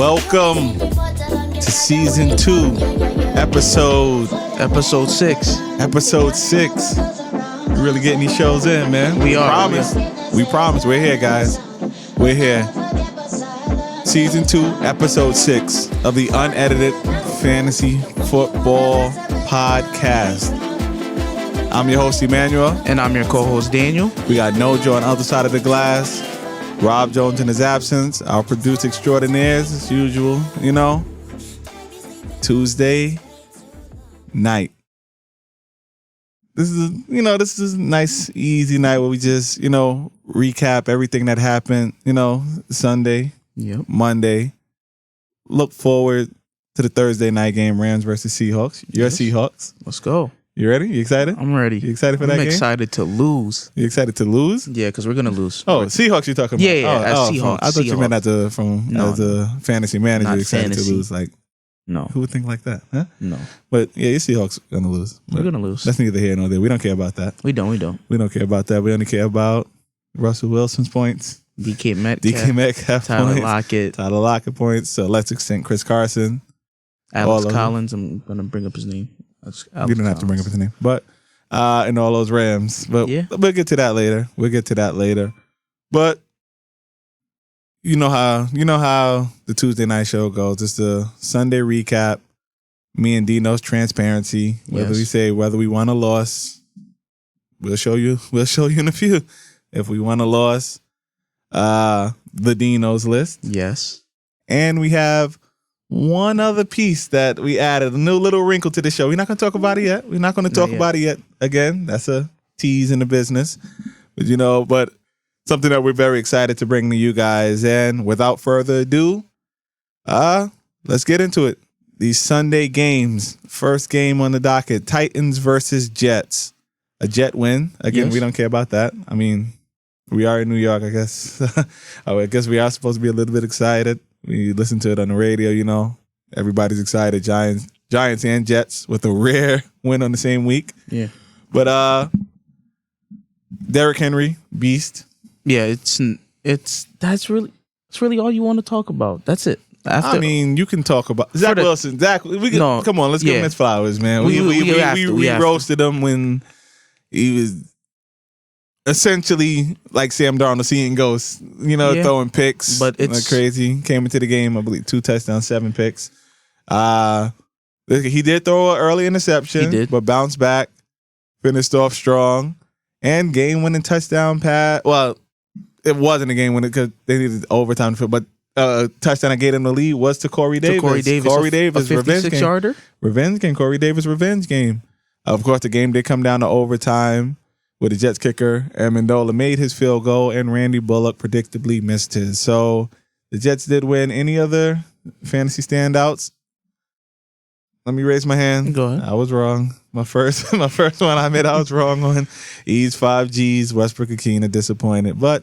Welcome to season 2, episode 6. Episode 6. We're really getting these shows in, man. We are. We promise. We're here, guys. We're here. Season 2, episode 6 of the Unedited Fantasy Football Podcast. I'm your host, Emmanuel. And I'm your co-host, Daniel. We got Nojo on the other side of the glass. Rob Jones in his absence. Our producer extraordinaires, as usual, Tuesday night. This is a nice, easy night where we just, recap everything that happened, Sunday, Monday. Look forward to the Thursday night game, Rams versus Seahawks. You're Seahawks. Let's go. You ready? You excited? I'm ready. You excited for that game? I'm excited to lose. You excited to lose? Yeah, because we're going to lose. Oh, Seahawks you're talking about? Yeah, Seahawks. I thought you meant as a fantasy manager. You're excited to lose. No. Who would think like that? Huh? No. But yeah, your Seahawks are going to lose. We're going to lose. That's neither here nor there. We don't care about that. We don't. We don't care about that. We only care about Russell Wilson's points. DK Metcalf Tyler Lockett points. So let's extend Chris Carson. Alex Collins. I'm going to bring up his name. You don't have to bring up his name. But and all those Rams. But we'll get to that later. But you know how the Tuesday night show goes. It's the Sunday recap. Me and DINO'S transparency. Whether we won or lost, we'll show you in a few. If we won or lost, the DINO'S list. Yes. And we have one other piece that we added, a new little wrinkle to the show. We're not going to talk about it yet. We're not going to talk about it yet. Again, that's a tease in the business. But something that we're very excited to bring to you guys. And without further ado, let's get into it. These Sunday games. First game on the docket, Titans versus Jets. A Jet win. Again, We don't care about that. I mean, we are in New York, I guess. I guess we are supposed to be a little bit excited. We listen to it on the radio, everybody's excited. Giants and Jets with a rare win on the same week. Yeah. But Derrick Henry, beast. Yeah, it's really all you want to talk about. That's it. You can talk about Zach Wilson. Come on, let's give him his flowers, man. We roasted him when he was essentially like Sam Darnold seeing ghosts, throwing picks, but it's like crazy. Came into the game, I believe, 2 touchdowns, 7 picks. He did throw an early interception, but bounced back, finished off strong, and game-winning touchdown pass. Well, it wasn't a game-winning because they needed overtime, but touchdown that gave them the lead was to Corey Davis. Corey Davis, a 56-yarder. Revenge game. Corey Davis revenge game. Of course, the game did come down to overtime, with the Jets kicker, Amendola made his field goal, and Randy Bullock predictably missed his. So the Jets did win. Any other fantasy standouts? Let me raise my hand. Go ahead. I was wrong. My first one I made, I was wrong on. E's 5Gs, Westbrook Akina, disappointed. But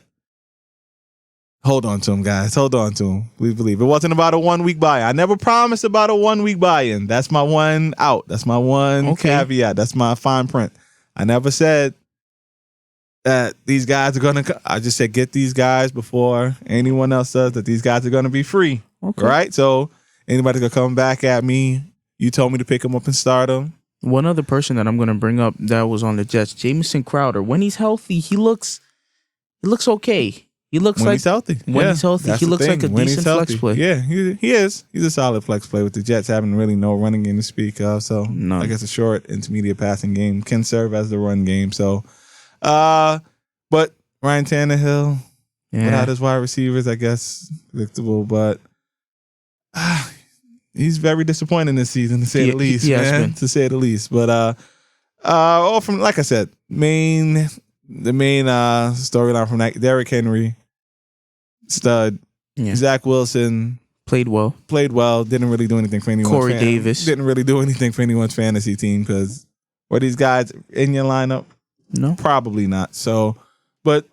hold on to him, guys. Hold on to him. We believe. It wasn't about a 1-week buy. I never promised about a 1-week buy-in. That's my one out. That's my one caveat. That's my fine print. I never said that these guys are going to, I just said get these guys before anyone else does, that these guys are going to be free. Okay. Right? So anybody could come back at me. You told me to pick them up and start them. One other person that I'm going to bring up that was on the Jets, Jamison Crowder. When he's healthy, he looks okay. He looks when he's healthy. When he's healthy, he looks like a decent flex play. Yeah, he is. He's a solid flex play with the Jets having really no running game to speak of. So I guess a short, intermediate passing game can serve as the run game. So but Ryan Tannehill, without his wide receivers, I guess predictable. But he's very disappointing this season, to say the least. To say the least. But all from, like I said, the main storyline from that, Derrick Henry, stud. Yeah. Zach Wilson played well. Didn't really do anything for anyone's Corey Davis didn't really do anything for anyone's fantasy team because were these guys in your lineup? No, probably not. So, but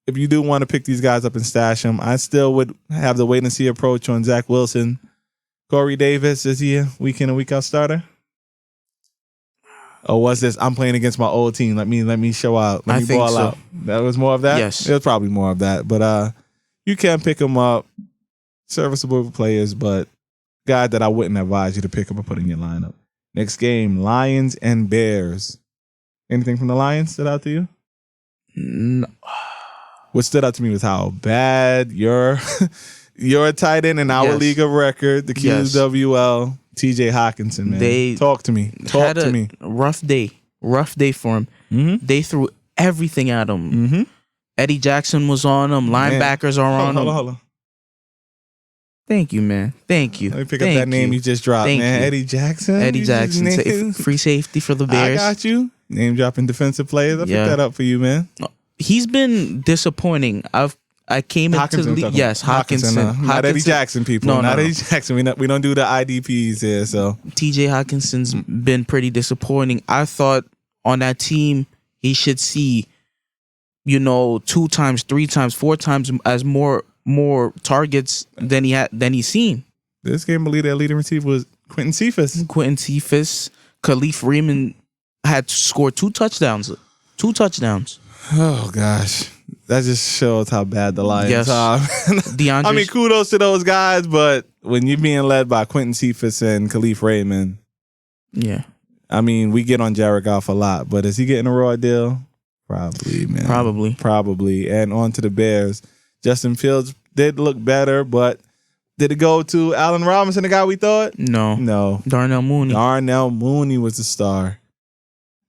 if you do want to pick these guys up and stash them, I still would have the wait and see approach on Zach Wilson. Corey Davis, is he a week in and week out starter? Or was this, I'm playing against my old team, let me show out, let me ball out? That was more of that? Yes. It was probably more of that. But you can pick him up. serviceable players, but guy that I wouldn't advise you to pick up or put in your lineup. Next game, Lions and Bears. Anything from the Lions stood out to you? No. What stood out to me was how bad your tight end in our league of record, the QWL, TJ Hawkinson, man. Talk to me. Talk to me. Rough day for him. Mm-hmm. They threw everything at him. Mm-hmm. Eddie Jackson was on him. Linebackers are on him. Hold on. Thank you, man. Thank you. Let me pick up that name you just dropped, man. You. Eddie Jackson. Eddie Jackson. Free safety for the Bears. I got you. Name dropping defensive players. I picked that up for you, man. He's been disappointing. I came into the league. Yes, Hawkinson. Not Eddie Jackson, people. No, Not Eddie Jackson. We don't do the IDPs here. So TJ Hawkinson's been pretty disappointing. I thought on that team he should see, 2 times, 3 times, 4 times as more targets than he's seen. This game, I believe their leading receiver was Quentin Cephas. Khalif Raymond had scored 2 touchdowns. 2 touchdowns. Oh gosh, that just shows how bad the Lions are. DeAndre. I mean, kudos to those guys, but when you're being led by Quentin Cephas and Khalif Raymond, yeah. I mean, we get on Jared Goff a lot, but is he getting a raw deal? Probably, man. Probably. And on to the Bears. Justin Fields did look better, but did it go to Allen Robinson, the guy we thought? No. Darnell Mooney was the star.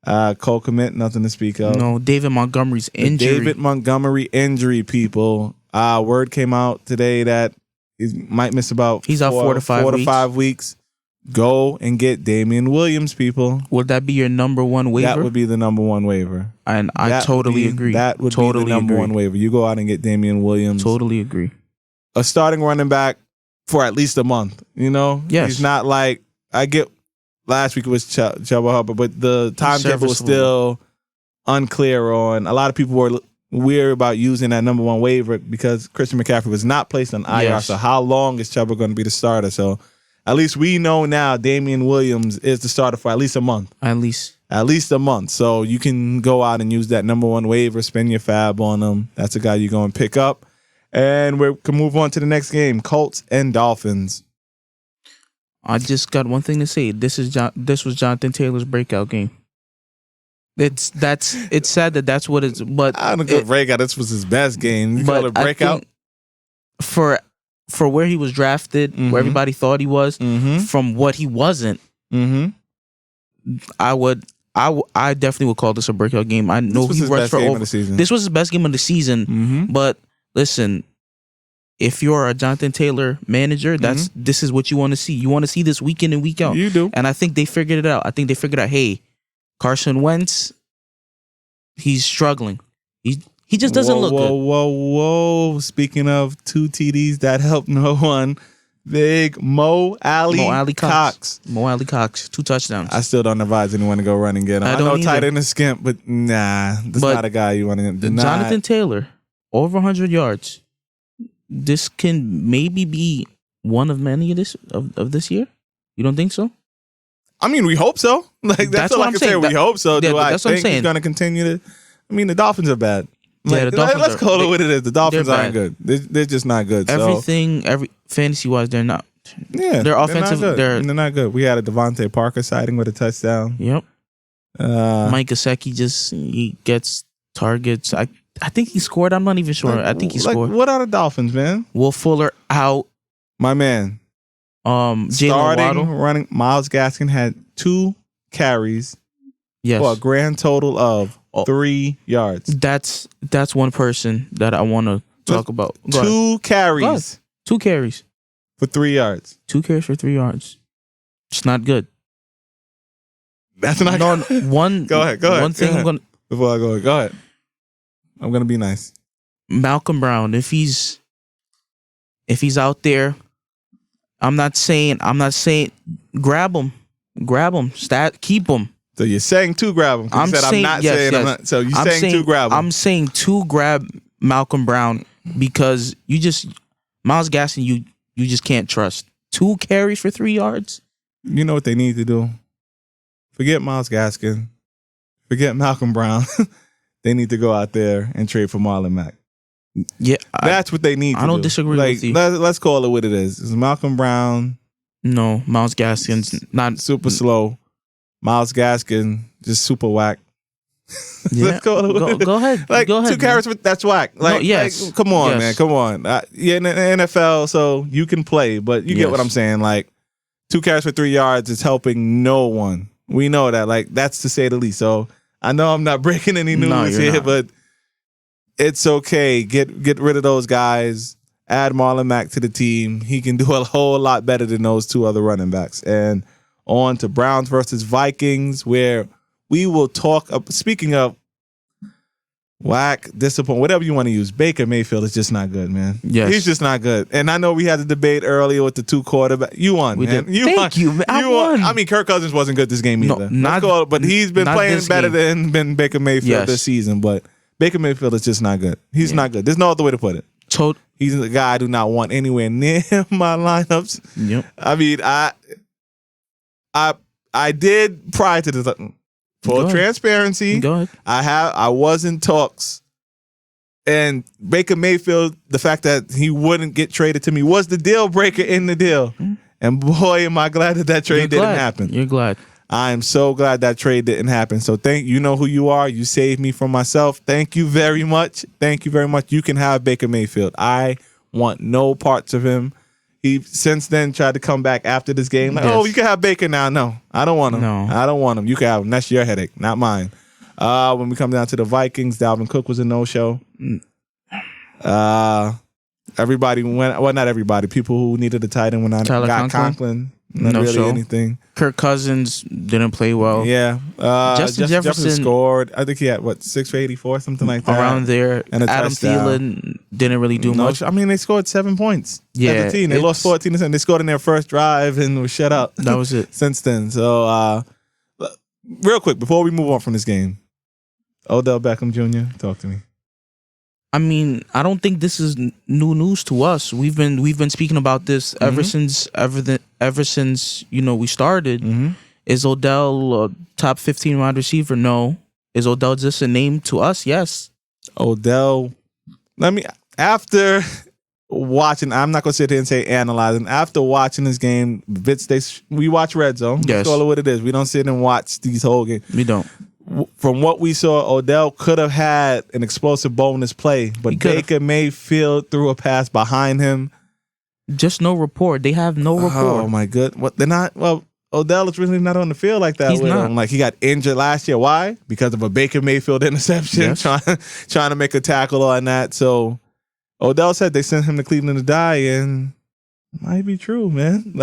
Cole Kmet, nothing to speak of. No, David Montgomery's injury. David Montgomery injury, people. Word came out today that he might miss about He's out 4 to 5 weeks. Go and get Damian Williams, people. Would that be your number one waiver? That would be the number one waiver. And I totally agree. That would be the number one waiver. You go out and get Damian Williams. Totally agree. A starting running back for at least a month, Yes. He's not like, I get, last week it was Chuba Hubbard, but the timetable was still unclear on. A lot of people were weary about using that number one waiver because Christian McCaffrey was not placed on IR. Yes. So how long is Chuba going to be the starter? So at least we know now Damian Williams is the starter for at least a month. At least a month. So you can go out and use that number one waiver, spend your fab on him. That's a guy you're going to pick up. And we can move on to the next game, Colts and Dolphins. I just got one thing to say. This was Jonathan Taylor's breakout game. It's sad that's what it's. But I don't know, breakout. This was his best game. You call it breakout for where he was drafted, where everybody thought he was, from what he wasn't. I definitely would call this a breakout game. I know he rushed for over. This was his best game of the season. But listen, if you're a Jonathan Taylor manager, this is what you want to see. You want to see this week in and week out. You do. And I think they figured it out. I think they figured out, hey, Carson Wentz, he's struggling. He just doesn't look good. Whoa. Speaking of 2 TDs that helped no one, big Mo Alley Cox. 2 touchdowns. I still don't advise anyone to go run and get him. I know tight end is skimp, but nah, that's not a guy you want to get. Jonathan Taylor, over 100 yards. This can maybe be one of many of this year. You don't think so? I mean, we hope so. Like that's all I can say. We hope so. Do I think he's going to continue to? I mean, the Dolphins are bad. The Dolphins let's call it what it is. The Dolphins aren't good. They're just not good. Every fantasy wise, they're not. Yeah, they're offensive. They're not good. We had a Devontae Parker sighting with a touchdown. Yep. Mike Gesicki he gets targets. I think he scored. I'm not even sure. I think he scored. What are the Dolphins, man? Will Fuller out. My man. Starting running. Myles Gaskin had 2 carries. Yes. For a grand total of 3 yards. That's one person that I want to talk about. 2 carries. 2 carries for 3 yards. 2 carries for 3 yards. It's not good. That's not good. Go ahead. One thing before I go ahead. I'm gonna be nice. Malcolm Brown, if he's out there, I'm not saying grab him, keep him. So you're saying to grab him? I'm not. So you're saying to grab him? I'm saying to grab Malcolm Brown because Myles Gaskin, you just can't trust. 2 carries for 3 yards. You know what they need to do? Forget Myles Gaskin. Forget Malcolm Brown. They need to go out there and trade for Marlon Mack. Yeah, that's what they need. I don't disagree with you. Let's call it what it is. It's Malcolm Brown. No, Myles Gaskin's not super slow. Myles Gaskin just super whack. Yeah. Let's go ahead. Go ahead, 2 carries, that's whack. Yes. Come on, man. Come on. In the NFL, so you can play, but you get what I'm saying. 2 carries for 3 yards is helping no one. We know that. That's to say the least. So I know I'm not breaking any news here, but it's okay. Get rid of those guys. Add Marlon Mack to the team. He can do a whole lot better than those 2 other running backs. And on to Browns versus Vikings, where we will talk. Speaking of whack, disappoint, whatever you want to use, Baker Mayfield is just not good, man. Yes. He's just not good. And I know we had the debate earlier with the 2 quarterbacks. You won, man. Thank you, man. I won. I mean, Kirk Cousins wasn't good this game either. But he's been playing better than Baker Mayfield this season. But Baker Mayfield is just not good. He's not good. There's no other way to put it. He's a guy I do not want anywhere near my lineups. Yep. I mean, I did prior to this. For transparency, I was in talks, and Baker Mayfield, the fact that he wouldn't get traded to me was the deal breaker in the deal. And boy, am I glad that trade didn't happen. You're glad. I am so glad that trade didn't happen. So you know who you are. You saved me from myself. Thank you very much. Thank you very much. You can have Baker Mayfield. I want no parts of him. He since then tried to come back after this game. You can have Baker now. No, I don't want him. No. I don't want him. You can have him. That's your headache, not mine. When we come down to the Vikings, Dalvin Cook was a no-show. Everybody went. Well, not everybody. People who needed a tight end when I got Conklin. Not no really show. Anything. Kirk Cousins didn't play well. Yeah. Justin Jefferson scored. I think he had 6 for 84, something like that. Around there. And Adam Thielen didn't really do much. I mean, they scored 7 points. Yeah. As a team. They lost 14-7. They scored in their first drive and was shut out. That was it. Since then. So, real quick before we move on from this game, Odell Beckham Jr., talk to me. I mean, I don't think this is new news to us. We've been speaking about this ever since we started. Is Odell a top 15 wide receiver? No. Is Odell just a name to us? Yes. Odell. After watching, I'm not gonna sit here and say analyzing. After watching this game, we watch Red Zone. Yes. That's all what it is. We don't sit and watch these whole games. We don't. From what we saw, Odell could have had an explosive bonus play, but Baker Mayfield threw a pass behind him. Just no rapport. They have no rapport. Oh my good. What they're not. Well, Odell is really not on the field like that. He's not. Him. He got injured last year. Why? Because of a Baker Mayfield interception. Yes. Trying to make a tackle on that. So Odell said they sent him to Cleveland to die, and it might be true, man.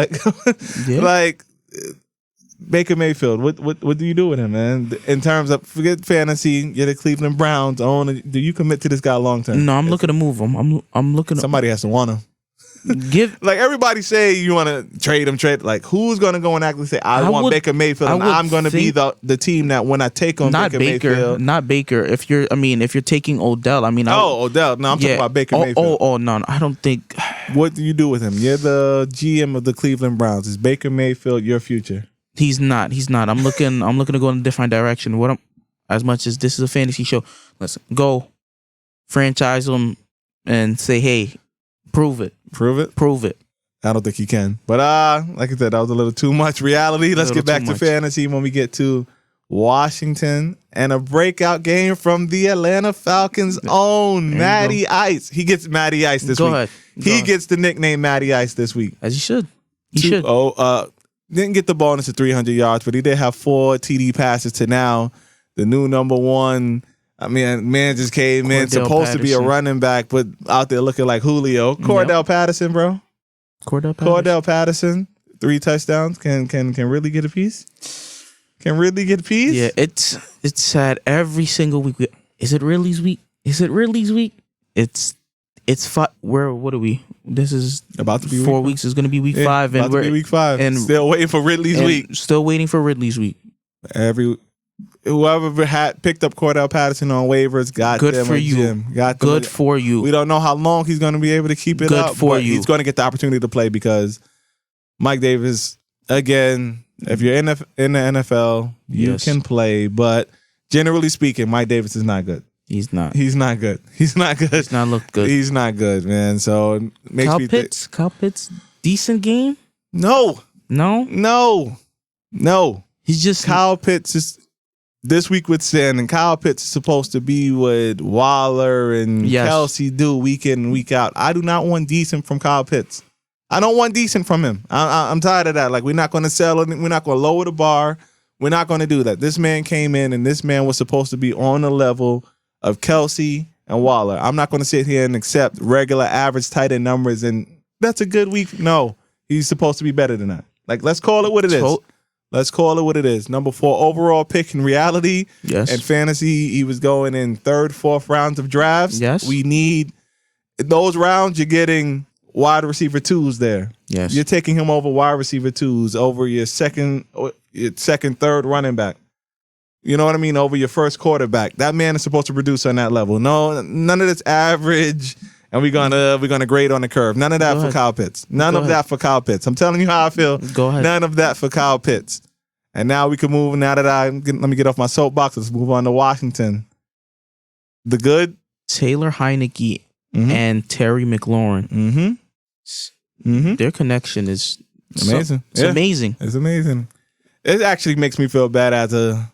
Baker Mayfield, what do you do with him, man? In terms of, forget fantasy, you're the Cleveland Browns owner. Do you commit to this guy long term? No, I'm looking to move him. I'm looking. Somebody has to want him. Everybody say you want to trade him. Who's going to go and actually say I want Baker Mayfield and I'm going to be the team that when I take on Baker Mayfield. Not Baker. If you're taking Odell, Odell. No, I'm talking about Baker Mayfield. No, I don't think. What do you do with him? You're the GM of the Cleveland Browns. Is Baker Mayfield your future? He's not. I'm looking to go in a different direction. As much as this is a fantasy show, let's go franchise him and say, hey, prove it. I don't think he can. But like I said, that was a little too much reality. Let's get back to fantasy when we get to Washington and a breakout game from the Atlanta Falcons' own Matty Ice. He gets Matty Ice this week. Go ahead. He gets the nickname Matty Ice this week. As he should. He should. Didn't get the bonus of 300 yards, but he did have 4 TD passes to now the new number one. I mean, man just came in, supposed to be a running back, but out there looking like Julio. Cordell Patterson, bro. Cordell Patterson, 3 touchdowns. Can really get a piece? Can really get a piece? Yeah, it's sad every single week. Is it Ridley's week? What are we? This is about to be 4 weeks. Is going to be week 5, and we're week 5, and still waiting for Ridley's week. Still waiting for Ridley's week. Whoever had picked up Cordell Patterson on waivers got good them for you. Gym. Good for you. We don't know how long he's going to be able to keep it good up. Good for you. He's going to get the opportunity to play because Mike Davis, again, if you're in the NFL, you can play. But generally speaking, Mike Davis is not good. He's not. He's not good. He's not good. He's not looked good. He's not good, man. So it makes Kyle me Pitts. Kyle Pitts, decent game. No. He's just Kyle Pitts is this week with Sin, and Kyle Pitts is supposed to be what Waller and Kelsey do week in and week out. I do not want decent from Kyle Pitts. I don't want decent from him. I'm tired of that. Like, we're not going to sell it. We're not going to lower the bar. We're not going to do that. This man came in, and this man was supposed to be on the level of Kelsey and Waller. I'm not going to sit here and accept regular average tight end numbers, and that's a good week. No, he's supposed to be better than that. Like, let's call it what it is. Let's call it what it is. Number 4 overall pick in reality. Yes. And fantasy, he was going in 3rd, 4th rounds of drafts. Yes. We need those rounds. You're getting wide receiver 2s there. Yes. You're taking him over wide receiver 2s over your second, 3rd running back. You know what I mean? Over your first quarterback. That man is supposed to produce on that level. No, none of this average. And we're gonna grade on the curve. None of that for Kyle Pitts. None of that for Kyle Pitts. I'm telling you how I feel. Go ahead. None of that for Kyle Pitts. And now we can move. Now that let me get off my soapbox. Let's move on to Washington. The good Taylor Heineke and Terry McLaurin. Their connection is amazing. It's amazing. It's amazing. It actually makes me feel bad as a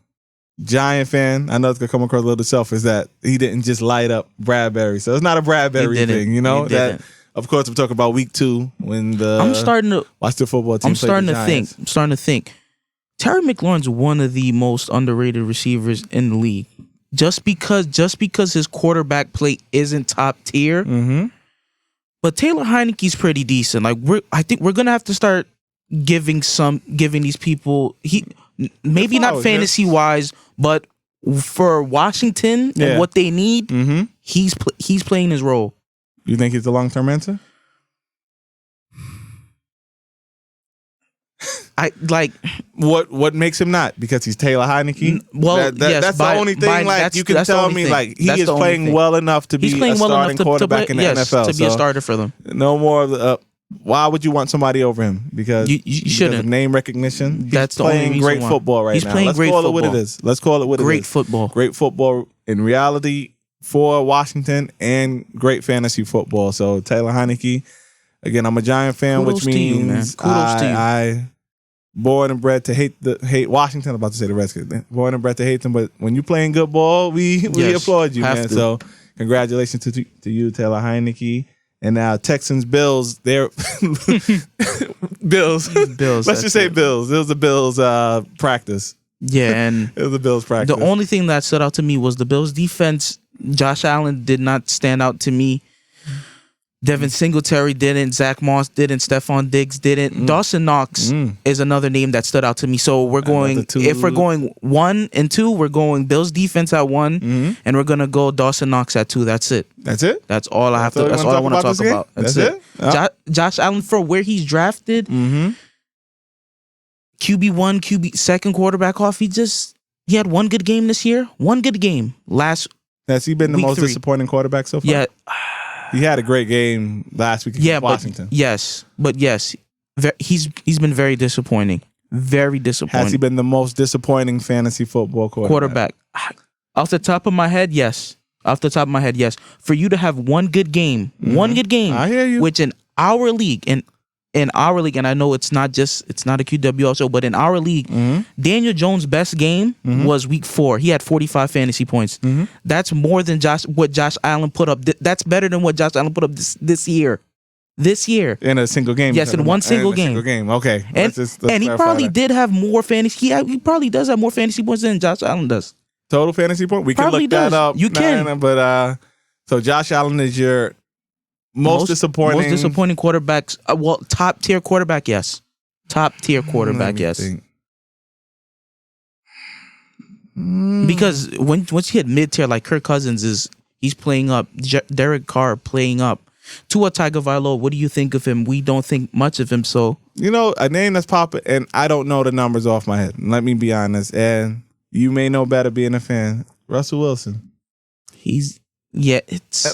Giant fan. I know it's gonna come across a little selfish that he didn't just light up Bradbury. So it's not a Bradbury thing, you know. That of course I'm talking about week 2 when I'm starting to watch the football team. I'm starting to think. Terry McLaurin's one of the most underrated receivers in the league. Just because his quarterback play isn't top tier. But Taylor Heineke's pretty decent. Like I think we're gonna have to start giving these people maybe not fantasy wise, but for Washington and what they need, he's playing his role. You think he's a long-term answer? I like what makes him not because he's Taylor Heineke. Well, that's the only thing. Like you can tell me, like he is playing well enough to be a starting quarterback in the NFL. To be a starter for them. No more. Why would you want somebody over him? Because you shouldn't. Because of name recognition. That's he's playing great football right now. He's playing great football. Let's call it what it is. Great football. Great football in reality for Washington and great fantasy football. So Taylor Heineke. Again, I'm a Giant fan, Kudos which means to you. I born and bred to hate Washington. I'm about to say the Redskins. Born and bred to hate them, but when you playing good ball, we applaud you, man. So congratulations to you, Taylor Heineke. And now Texans, Bills, they're Bills. Let's just say Bills. It was the Bills practice. Yeah, and it was the Bills practice. The only thing that stood out to me was the Bills defense. Josh Allen did not stand out to me. Devin Singletary didn't. Zach Moss didn't. Stephon Diggs didn't. Dawson Knox is another name that stood out to me. So we're going, if we're going 1 and 2, we're going Bills defense at 1, and we're going to go Dawson Knox at 2. That's it. That's it? That's all I have to, that's all I want to talk about. That's it. Josh Allen, for where he's drafted, QB1, QB2 quarterback off, he had one good game this year. One good game. Has he been the most disappointing quarterback so far? Yeah. He had a great game last week against Washington. Yes, he's been very disappointing. Very disappointing. Has he been the most disappointing fantasy football quarterback? Off the top of my head, yes. For you to have one good game, I hear you. Which in our league, and I know it's not a QW also, but in our league, Daniel Jones' best game was week 4. He had 45 fantasy points. That's more than what Josh Allen put up. That's better than what Josh Allen put up this year. This year. In a single game. Yes, in one single game. Okay. And he probably did have more fantasy. He probably does have more fantasy points than Josh Allen does. Total fantasy point? We probably can look that up. You can. But so Josh Allen is your most disappointing quarterbacks. Top tier quarterback, yes. Top tier quarterback, yes. Because once you hit mid tier, like Kirk Cousins he's playing up. Derek Carr playing up. Tua Tagovailoa, what do you think of him? We don't think much of him, so a name that's popping, and I don't know the numbers off my head. Let me be honest, and you may know better being a fan. Russell Wilson. It's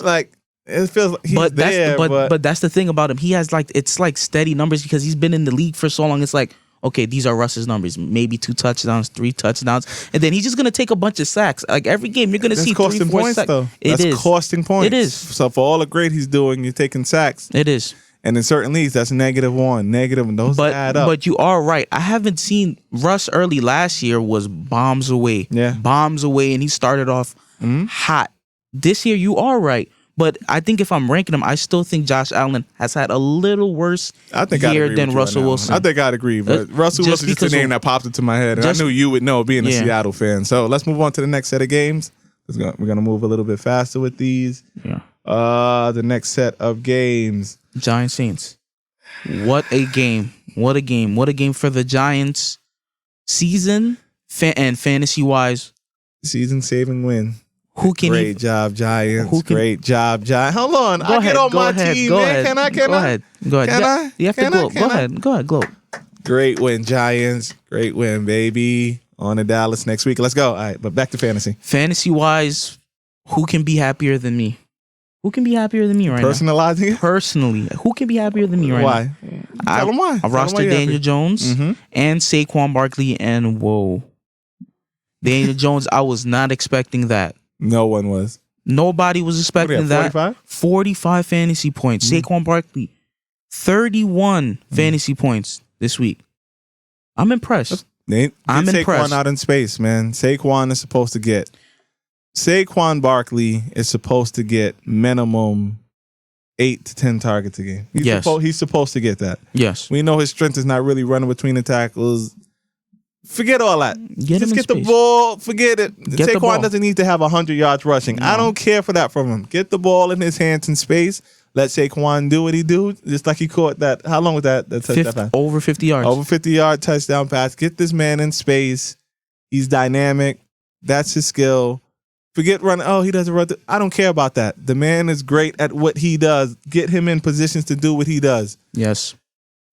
like. It feels like he's there, but that's the thing about him. He has it's steady numbers because he's been in the league for so long. It's like, okay, these are Russ's numbers. Maybe 2 touchdowns, 3 touchdowns. And then he's just going to take a bunch of sacks. Like every game, you're going to see 3-4 points, sacks. though. It is costing points. It is. So for all the great he's doing, you're taking sacks. It is. And in certain leagues, that's -1, negative, and those add up. But you are right. I haven't seen Russ early last year was bombs away. Yeah. Bombs away, and he started off hot. This year, you are right. But I think if I'm ranking him, I still think Josh Allen has had a little worse year than Russell Wilson. I think I'd agree, but Russell Wilson is the name that popped into my head. And I knew you would know being a Seattle fan. So let's move on to the next set of games. We're going to move a little bit faster with these. Yeah. The next set of games. Giants Saints. What a game. What a game. What a game for the Giants. Season and fantasy-wise. Season-saving win. Great job, Giants. Great job, Giants. Hold on. I get on my team, man. Can I? Go ahead. Can I? You have to gloat. Go ahead. Go ahead, gloat. Great win, Giants. Great win, baby. On to Dallas next week. Let's go. All right, but back to fantasy. Fantasy-wise, who can be happier than me? Who can be happier than me right Personalizing now? It? Personally. Who can be happier than me right why? now? Tell them why. I rostered Daniel Jones and Saquon Barkley, and Daniel Jones, I was not expecting that. No one was. Nobody was expecting that. 45? 45 fantasy points. Saquon Barkley, 31 fantasy points this week. I'm impressed. I'm impressed. Saquon out in space, man. Saquon Barkley is supposed to get minimum 8 to 10 targets a game. He's supposed to get that. Yes. We know his strength is not really running between the tackles. Forget all that. Just get the ball. Forget it. Saquon doesn't need to have 100 yards rushing. No. I don't care for that from him. Get the ball in his hands in space. Let Saquon do what he do. Just like he caught that. How long was that? Over 50 yards. Over 50-yard touchdown pass. Get this man in space. He's dynamic. That's his skill. Forget running. Oh, he doesn't run. I don't care about that. The man is great at what he does. Get him in positions to do what he does. Yes.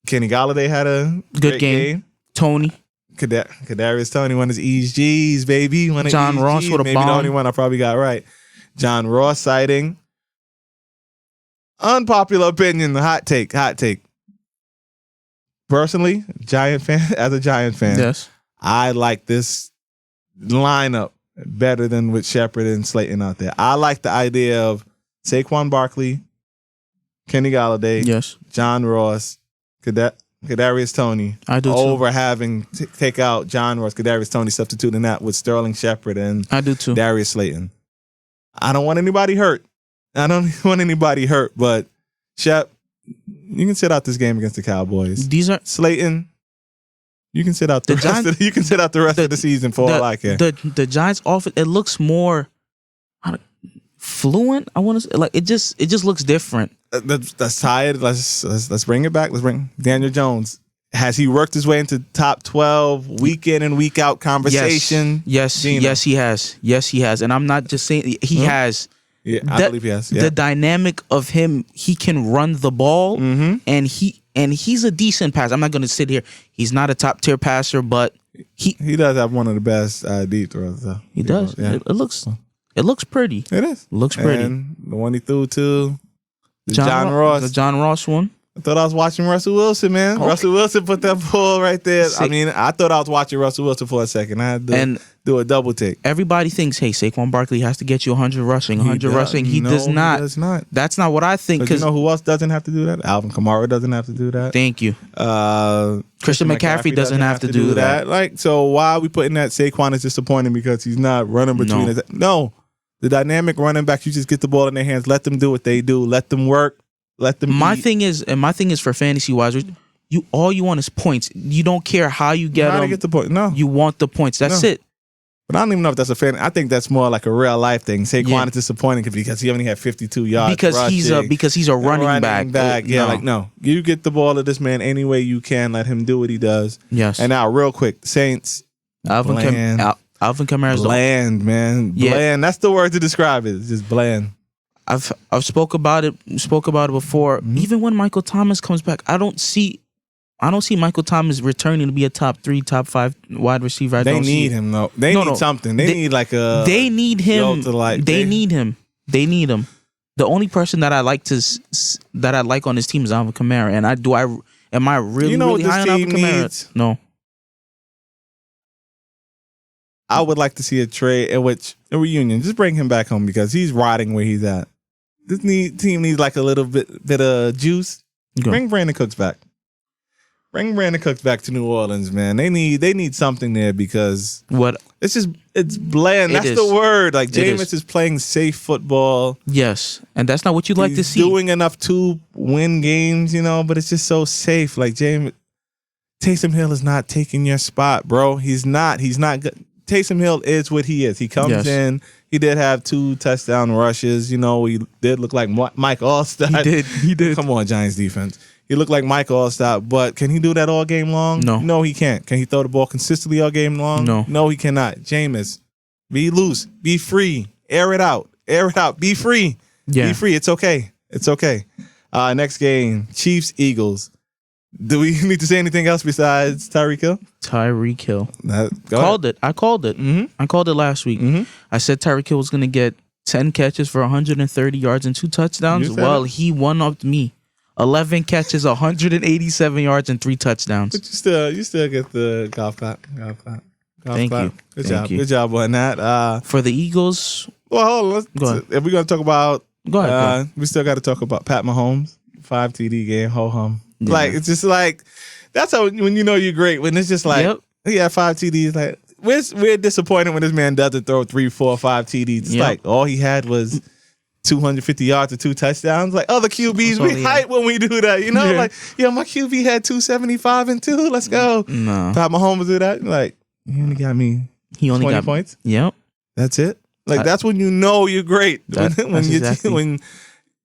Kenny Golladay had a good game. Tony. Kadarius Toney won his ESGs, baby. John Ross with a maybe bomb. The only one I probably got right. John Ross sighting. Unpopular opinion, hot take. Personally, as a Giant fan, yes, I like this lineup better than with Shepard and Slayton out there. I like the idea of Saquon Barkley, Kenny Golladay, yes, John Ross, Kadarius Toney. I do over too. Having take out John Ross, Kadarius Toney, substituting that with Sterling Shepard and I do too. Darius Slayton. I don't want anybody hurt. But Shep, you can sit out this game against the Cowboys. Slayton. You can sit out the rest of the season for all I care. The Giants offense, it looks more fluent. I want to say, like it just looks different. That's tired. Let's bring it back. Let's bring Daniel Jones. Has he worked his way into top 12 week in and week out conversation? Yes, he has. Yes, he has. And I'm not just saying he has. Yeah, I believe he has. Yeah. The dynamic of him, he can run the ball, and he's a decent passer. I'm not going to sit here. He's not a top tier passer, but he does have one of the best deep throws. Though. He does. Yeah. It looks pretty. It is. Looks pretty. And the one he threw to John Ross. The John Ross one. I thought I was watching Russell Wilson, man. Okay. Russell Wilson put that ball right there. I thought I was watching Russell Wilson for a second. I had to do a double take. Everybody thinks, hey, Saquon Barkley has to get you 100 rushing, 100 rushing. He does not. He does not. That's not what I think. Because you know who else doesn't have to do that? Alvin Kamara doesn't have to do that. Thank you. Christian McCaffrey doesn't have to do that. Like, so why are we putting that Saquon is disappointing because he's not running between No. The dynamic running back, you just get the ball in their hands, let them do what they do, let them work. My thing is for fantasy wise, all you want is points. You don't care how you get them. How to get the point? No, you want the points. That's it. But I don't even know if that's a fan. I think that's more like a real life thing. Saquon is disappointing because he only had 52 yards. Because he's a running back. Yeah, no. You get the ball to this man any way you can. Let him do what he does. Yes. And now, real quick, Saints. Alvin Kamara's bland, man. Yeah. Bland. That's the word to describe it. It's just bland. I've spoke about it before. Even when Michael Thomas comes back, I don't see Michael Thomas returning to be a top 3, top 5 wide receiver. They need him though. They need something. They need like a. They need him. They need him. They need him. The only person that I like on this team is Alvin Kamara, and Am I really, really high on Alvin Kamara? No. I would like to see a trade in which a reunion. Just bring him back home because he's rotting where he's at. This team needs like a little bit of juice. Okay. Bring Brandon Cooks back. Bring Brandon Cooks back to New Orleans, man. They need something there because it's bland. That's the word. Like Jameis is playing safe football. Yes, and that's not what you like to see. Doing enough to win games, but it's just so safe. Like Taysom Hill is not taking your spot, bro. He's not good. Taysom Hill is what he is. He comes in. He did have 2 touchdown rushes. He did look like Mike Allstott. He did. Come on, Giants defense. He looked like Mike Allstott, but can he do that all game long? No, he can't. Can he throw the ball consistently all game long? No, he cannot. Jameis, be loose, be free, air it out, be free, be free. It's okay. Next game, Chiefs Eagles. Do we need to say anything else besides Tyreek Hill? Tyreek Hill. I called it. Mm-hmm. I called it last week. Mm-hmm. I said Tyreek Hill was going to get 10 catches for 130 yards and 2 touchdowns. Well, he one-upped me. 11 catches, 187 yards, and 3 touchdowns. But you still get the golf clap. Thank you. Good job on that. For the Eagles. Well, hold on. If we're going to talk about, go ahead. We still got to talk about Pat Mahomes, 5 TD game, ho hum. Yeah. Like it's just like that's how when you're great. When it's just like he had 5 TDs. Like we're disappointed when this man doesn't throw 3, 4, 5 TDs. It's like all he had was 250 yards and 2 touchdowns. Like other QBs, we hype when we do that. Like my QB had 275 and 2. Let's go. No, Pat Mahomes do that. Like he only got 20 points. Yep, that's it. Like that's when you're great. When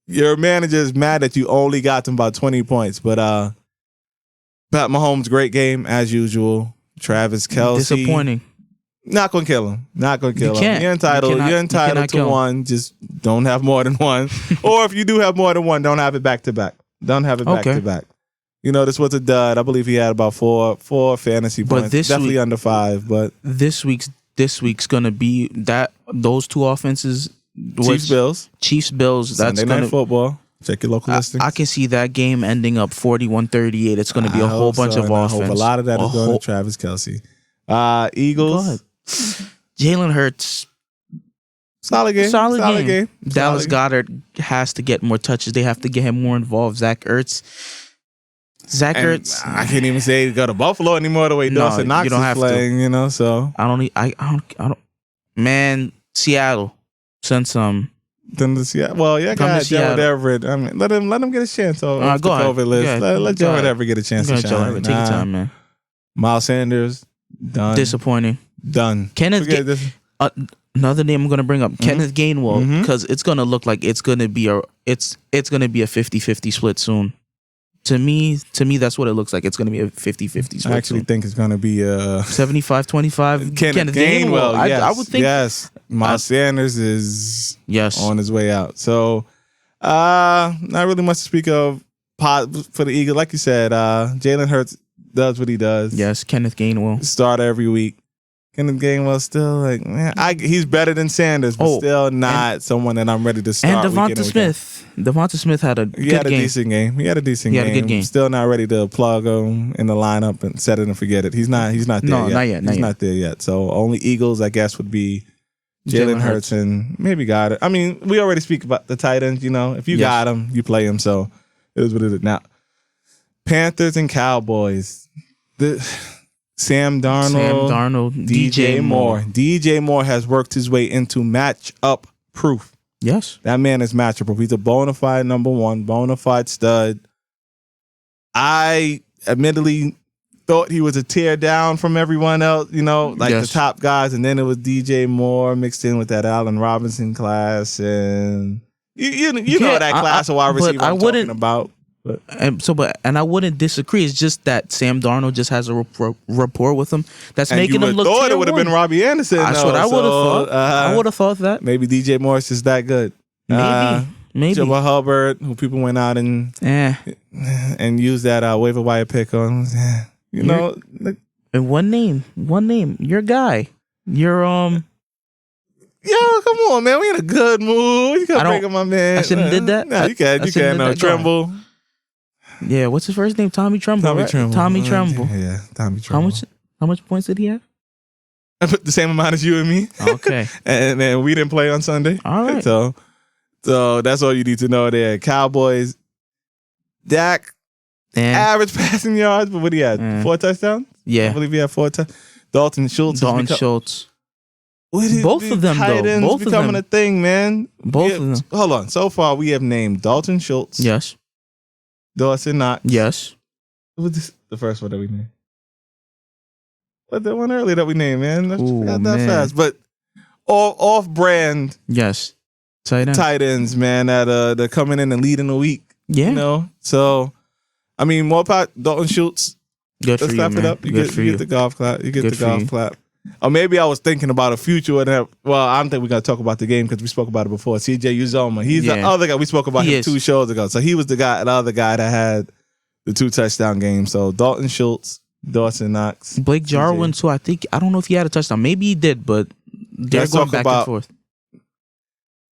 your manager is mad that you only got him about 20 points. But Pat Mahomes, great game as usual. Travis Kelce. Disappointing. Not gonna kill him. You're entitled to one. Just don't have more than one. Or if you do have more than one, don't have it back to back. This was a dud. I believe he had about four fantasy points. Definitely under 5. But this week's gonna be those 2 offenses. Chiefs Bills. That's Sunday Night Football. Check your local listings. I can see that game ending up 41-38. It's going to be a whole bunch of offense. I hope a lot of that is going to Travis Kelce. Eagles. Jalen Hurts. Solid game. Dallas Goedert has to get more touches. They have to get him more involved. Zach Ertz. I can't even say go to Buffalo anymore the way Dawson Knox is playing. So I don't. Man, Seattle. Send some. Then the Seattle. Well, got Gerald Everett. I mean, let him get a chance. Go ahead. Let Gerald Everett get a chance to shine. Take your time, man. Miles Sanders done. Disappointing. Done. Another name I'm going to bring up, Kenneth Gainwell, because it's going to look like it's going to be a 50-50 split soon. To me, that's what it looks like. It's going to be a 50-50 split. I actually think it's going to be a 75-25. Kenneth Gainwell. Yes, I would think. Yes. Miles Sanders is on his way out. So, not really much to speak of for the Eagles. Like you said, Jalen Hurts does what he does. Yes, Kenneth Gainwell. Start every week. Kenneth Gainwell still he's better than Sanders, but still not someone that I'm ready to start. And Devonta Smith had a decent game. He had a good game. Still not ready to plug him in the lineup and set it and forget it. He's not there yet. He's not there yet. So only Eagles, I guess, would be Jalen Hurts and maybe Goddard. I mean, we already speak about the tight ends. If you got him, you play him. So it is what it is. Now, Panthers and Cowboys. Sam Darnold, DJ Moore. DJ Moore has worked his way into matchup proof. Yes. That man is matchup proof. He's a bona fide number 1, bona fide stud. I admittedly thought he was a tear down from everyone else, the top guys. And then it was DJ Moore mixed in with that Allen Robinson class. And you know that class of wide receiver I'm talking about. And I wouldn't disagree. It's just that Sam Darnold just has a rapport with him that's making him look. Thought it would have been Robbie Anderson. That's what I would have thought. I would have thought that maybe DJ Morris is that good. Maybe Joe Hubbard, who people went out and used that waiver wire pick on. And one name, your guy, your Yo, come on, man. We in a good mood. You gotta bring up my man. I shouldn't have did that. No, you can. No, Tremble. Yeah, what's his first name? Tommy Tremble. Tommy right? Tremble. Tommy Tremble. Yeah, Tommy Tremble. How much points did he have? I put the same amount as you and me. Okay. and then we didn't play on Sunday. All right. So that's all you need to know there. Cowboys, Dak, average passing yards, but what he had? 4 touchdowns? Yeah. I believe he had 4 touchdowns. Dalton Schultz. Schultz. Both of them, tight ends though. becoming a thing, man. Both of them. Hold on. So far, we have named Dalton Schultz. Yes. Dawson Knox. Yes. What was the first one that we named? What the one earlier that we named, man? I forgot that fast. But all off-brand. Yes. Tight ends, man. That they're coming in and leading the week. Yeah. You know. So, I mean, more about Dalton Schultz. Good for you, man. It up. You get the golf clap. You get the golf clap. Or maybe I was thinking about a future. Well, I don't think we got to talk about the game because we spoke about it before. CJ Uzoma. He's the other guy. We spoke about him 2 shows ago. So he was the other guy that had the 2 touchdown games. So Dalton Schultz, Dawson Knox. Blake Jarwin, too. I don't know if he had a touchdown. Maybe he did, but they're going back and forth.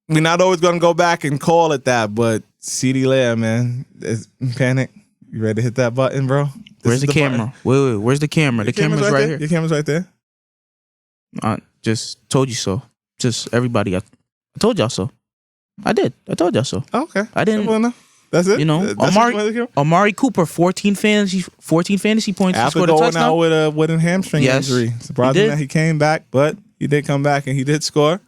We're not always going to go back and call it that, but CeeDee Lamb, man, panic. You ready to hit that button, bro? Where's the camera? Wait. Where's the camera? The camera's right here. Your camera's right there. Just told you so. Just everybody. I told y'all so. I did. I told y'all so. Okay. I didn't. Well, no. That's it. You know, Amari Cooper, 14 fantasy points. After he scored a going touchdown. out with a hamstring injury. Surprising that he came back, but he did come back and he did score.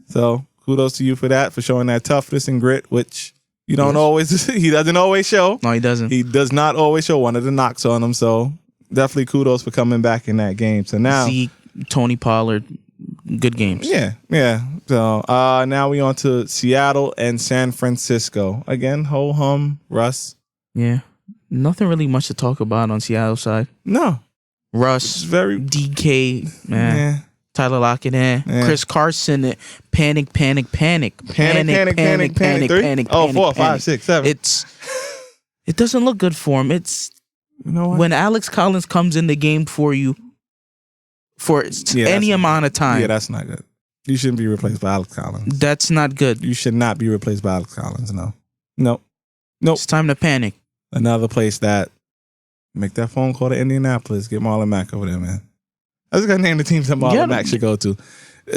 So kudos to you for that, for showing that toughness and grit, which you don't always. He doesn't always show. No, he doesn't. He does not always show. One of the knocks on him. So definitely kudos for coming back in that game. So now Zeke, Tony Pollard, good games. Yeah. So now we on to Seattle and San Francisco. Again, ho-hum, Russ. Yeah. Nothing really much to talk about on Seattle's side. No. Russ, very DK, man. Tyler Lockett, Chris Carson, panic. 3? Oh, 4, 5, 6, 7. It doesn't look good for him. It's, you know what? When Alex Collins comes in the game for you for any amount of time. Yeah, that's not good. You shouldn't be replaced by Alex Collins. That's not good. You should not be replaced by Alex Collins, no. Nope. It's time to panic. Another place that, make that phone call to Indianapolis, get Marlon Mack over there, man. I just got to name the teams that Marlon Mack should go to.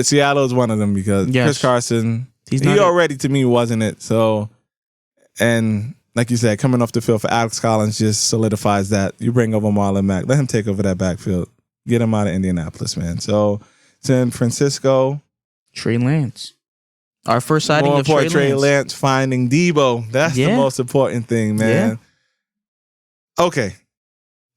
Seattle is one of them because Chris Carson, he already to me wasn't it. So, and like you said, coming off the field for Alex Collins just solidifies that. You bring over Marlon Mack, let him take over that backfield. Get him out of Indianapolis, man. So, San Francisco. Trey Lance. Our first sighting of Trey Lance finding Debo. That's the most important thing, man. Yeah. Okay.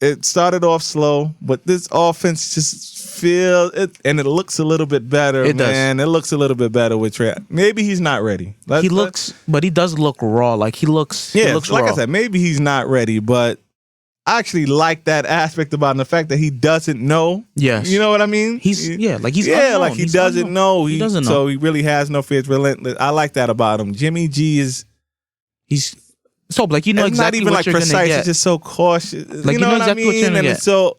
It started off slow, but this offense just feels it, and it looks a little bit better, man. It looks a little bit better with Trey. Maybe he's not ready. But he does look raw. Like he looks like raw. I said, maybe he's not ready, but I actually like that aspect about him, the fact that he doesn't know. Yes. You know what I mean? He's unknown. Like he doesn't know. He doesn't know. So he really has no fear. It's relentless. I like that about him. Jimmy G he's so like exactly not even what you're precise. gonna get. It's just so cautious. Like you know exactly what I mean? What you're gonna and get. it's so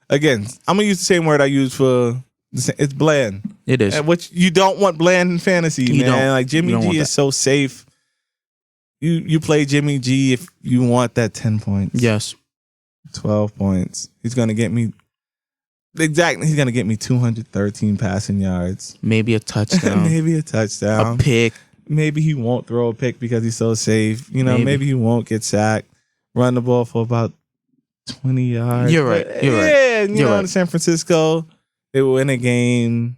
again, I'm gonna use the same word I use for it's bland. It is. And which you don't want bland in fantasy, man. Don't. Like Jimmy G is so safe. You play Jimmy G if you want that 10 points. Yes. 12 points. He's gonna get me exactly. He's gonna get me 213 passing yards. Maybe a touchdown. Maybe a touchdown. A pick. Maybe he won't throw a pick because he's so safe. You know, maybe he won't get sacked. Run the ball for about 20 yards. You're right. Yeah, and you know, in San Francisco, they will win a game.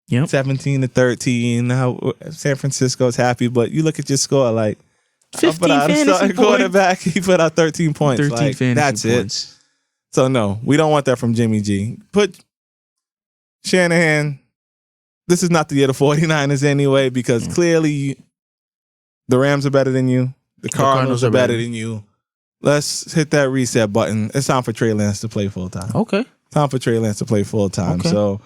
17-13. Now San Francisco's happy, but you look at your score like 15 fantasy quarterback. He put out 13 points. 13 like, fantasy that's points. It. So no, we don't want that from Jimmy G. Put Shanahan. This is not the year of the 49ers anyway, because clearly the Rams are better than you. The Cardinals are better than you. Let's hit that reset button. It's time for Trey Lance to play full time. Okay. Time for Trey Lance to play full time. Okay. So,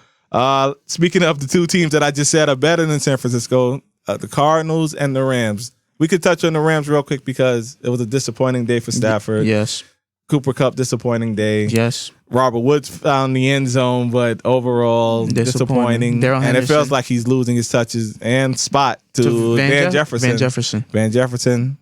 speaking of the two teams that I just said are better than San Francisco, the Cardinals and the Rams. We could touch on the Rams real quick because it was a disappointing day for Stafford. Yes. Cooper Kupp, disappointing day. Yes. Robert Woods found the end zone, but overall disappointing. And it feels like he's losing his touches and spot to Van Jefferson. Van Jefferson. Van Jefferson.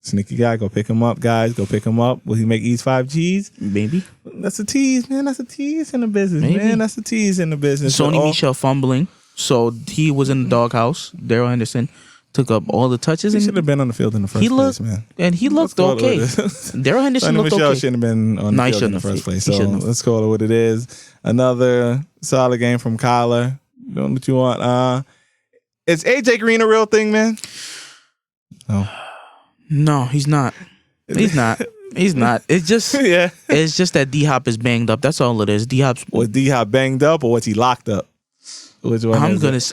Sneaky guy. Go pick him up, guys. Go pick him up. Will he make E's 5Gs? Maybe. That's a tease, man. That's a tease in the business, man. That's a tease in the business. Sony Michel fumbling. So he was in the doghouse. Daryl Henderson took up all the touches. He should have been on the field in the first place, man. And he looked okay. Daryl Henderson looked Michel okay. shouldn't have been on the field in the first place. So let's call it what it is. Another solid game from Kyler. Doing what you want. Is AJ Green a real thing, man? No, he's not. He's not. He's not. It's just It's just that D-Hop is banged up. That's all it is. Was D-Hop banged up or was he locked up? Which one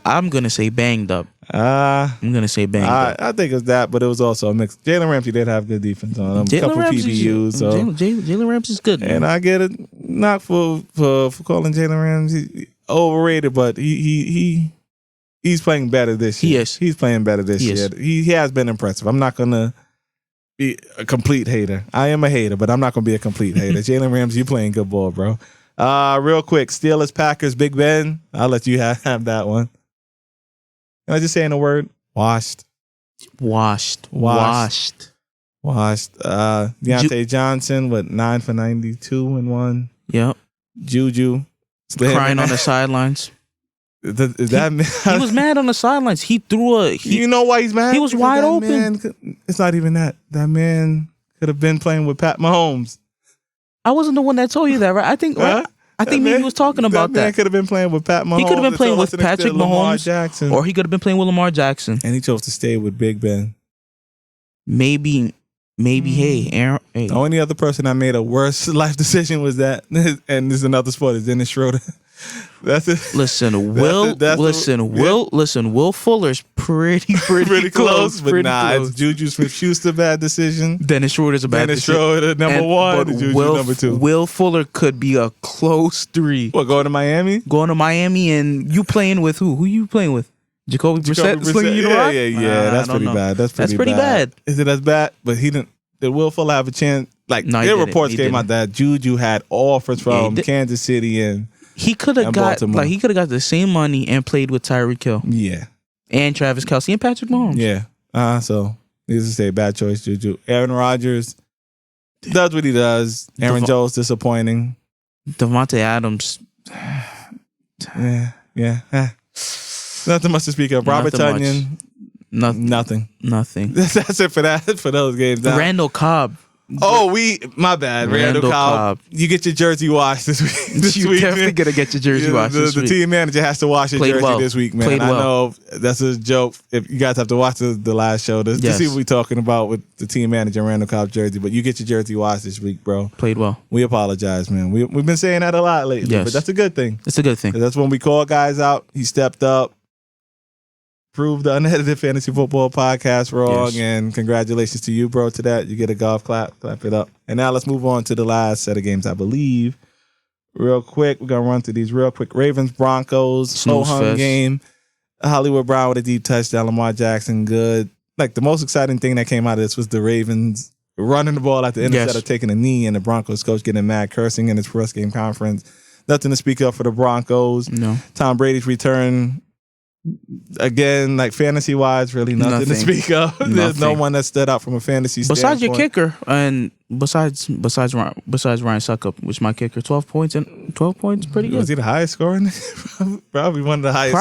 I'm gonna say banged up. I'm gonna say banged up. I think it's that, but it was also a mix. Jalen Ramsey did have good defense on him. A couple PBUs. So Jalen Ramsey is good, man. And I get it, not for calling Jalen Ramsey overrated, but he's playing better this year. He is. He's playing better this year. He has been impressive. I'm not gonna be a complete hater. I am a hater, but I'm not gonna be a complete hater. Jalen Ramsey, you playing good ball, bro. Real quick, Steelers, Packers, Big Ben. I'll let you have that one. Can I just say in a word? Washed. Deontay Johnson, 9 for 92 and 1. Yep. Juju. Crying on the sidelines. Is that he was mad on the sidelines. He threw you know why he's mad? He was wide open. It's not even that. That man could have been playing with Pat Mahomes. I wasn't the one that told you that, right? I think maybe he was talking about that. Man could have been playing with Pat Mahomes. He could have been playing with Patrick Mahomes, Jackson. or he could have been playing with Lamar Jackson. And he chose to stay with Big Ben. Maybe. Hey, Aaron. Hey. The only other person that made a worse life decision was that, and this is another sport, is Dennis Schroeder. That's it. Listen, Will Fuller's pretty close. But it's Juju Smith-Schuster bad decision. Dennis Schroeder's a bad decision. Dennis Schroeder number one. Juju number 2. Will Fuller could be a close 3. What, going to Miami? Going to Miami, and you playing with who? Who you playing with? Jacoby Brissett slinging you the rock? Yeah. That's pretty bad. That's pretty bad. Is it as bad? But he didn't. Did Will Fuller have a chance? Their reports came out that Juju had offers from Kansas City and he could have got Baltimore. he could have got the same money and played with Tyreek Hill. Yeah. And Travis Kelce and Patrick Mahomes. Yeah. So needless to say, bad choice, Juju. Aaron Rodgers does what he does. Aaron Jones disappointing. Devontae Adams. Yeah. Nothing much to speak of. Robert Tonyan. Nothing. That's it for that. For those games. Randall Cobb. My bad. Randall Cobb. You get your jersey washed this week. You're definitely going to get your jersey washed this week. The team manager has to wash his jersey this week, man. I know that's a joke. If you guys have to watch the last show to see what we're talking about with the team manager and Randall Cobb's jersey, but you get your jersey washed this week, bro. Played well. We apologize, man. We've been saying that a lot lately, but that's a good thing. It's a good thing. That's when we call guys out. He stepped up. Proved the Unedited Fantasy Football Podcast wrong, and congratulations to you, bro, to that. You get a golf clap. Clap it up. And now let's move on to the last set of games, I believe. Real quick, we're going to run through these real quick. Ravens-Broncos, slow-hung game. Hollywood Brown with a deep touchdown. Lamar Jackson, good. The most exciting thing that came out of this was the Ravens running the ball at the end instead of taking a knee, and the Broncos coach getting mad, cursing in his first-game conference. Nothing to speak of for the Broncos. No. Tom Brady's return. Again, fantasy wise, really nothing to speak of. There's no one that stood out from a fantasy standpoint. Besides your kicker, and besides Ryan Suckup, which my kicker, 12 points, pretty good. Was he the highest scorer? Probably one of the highest.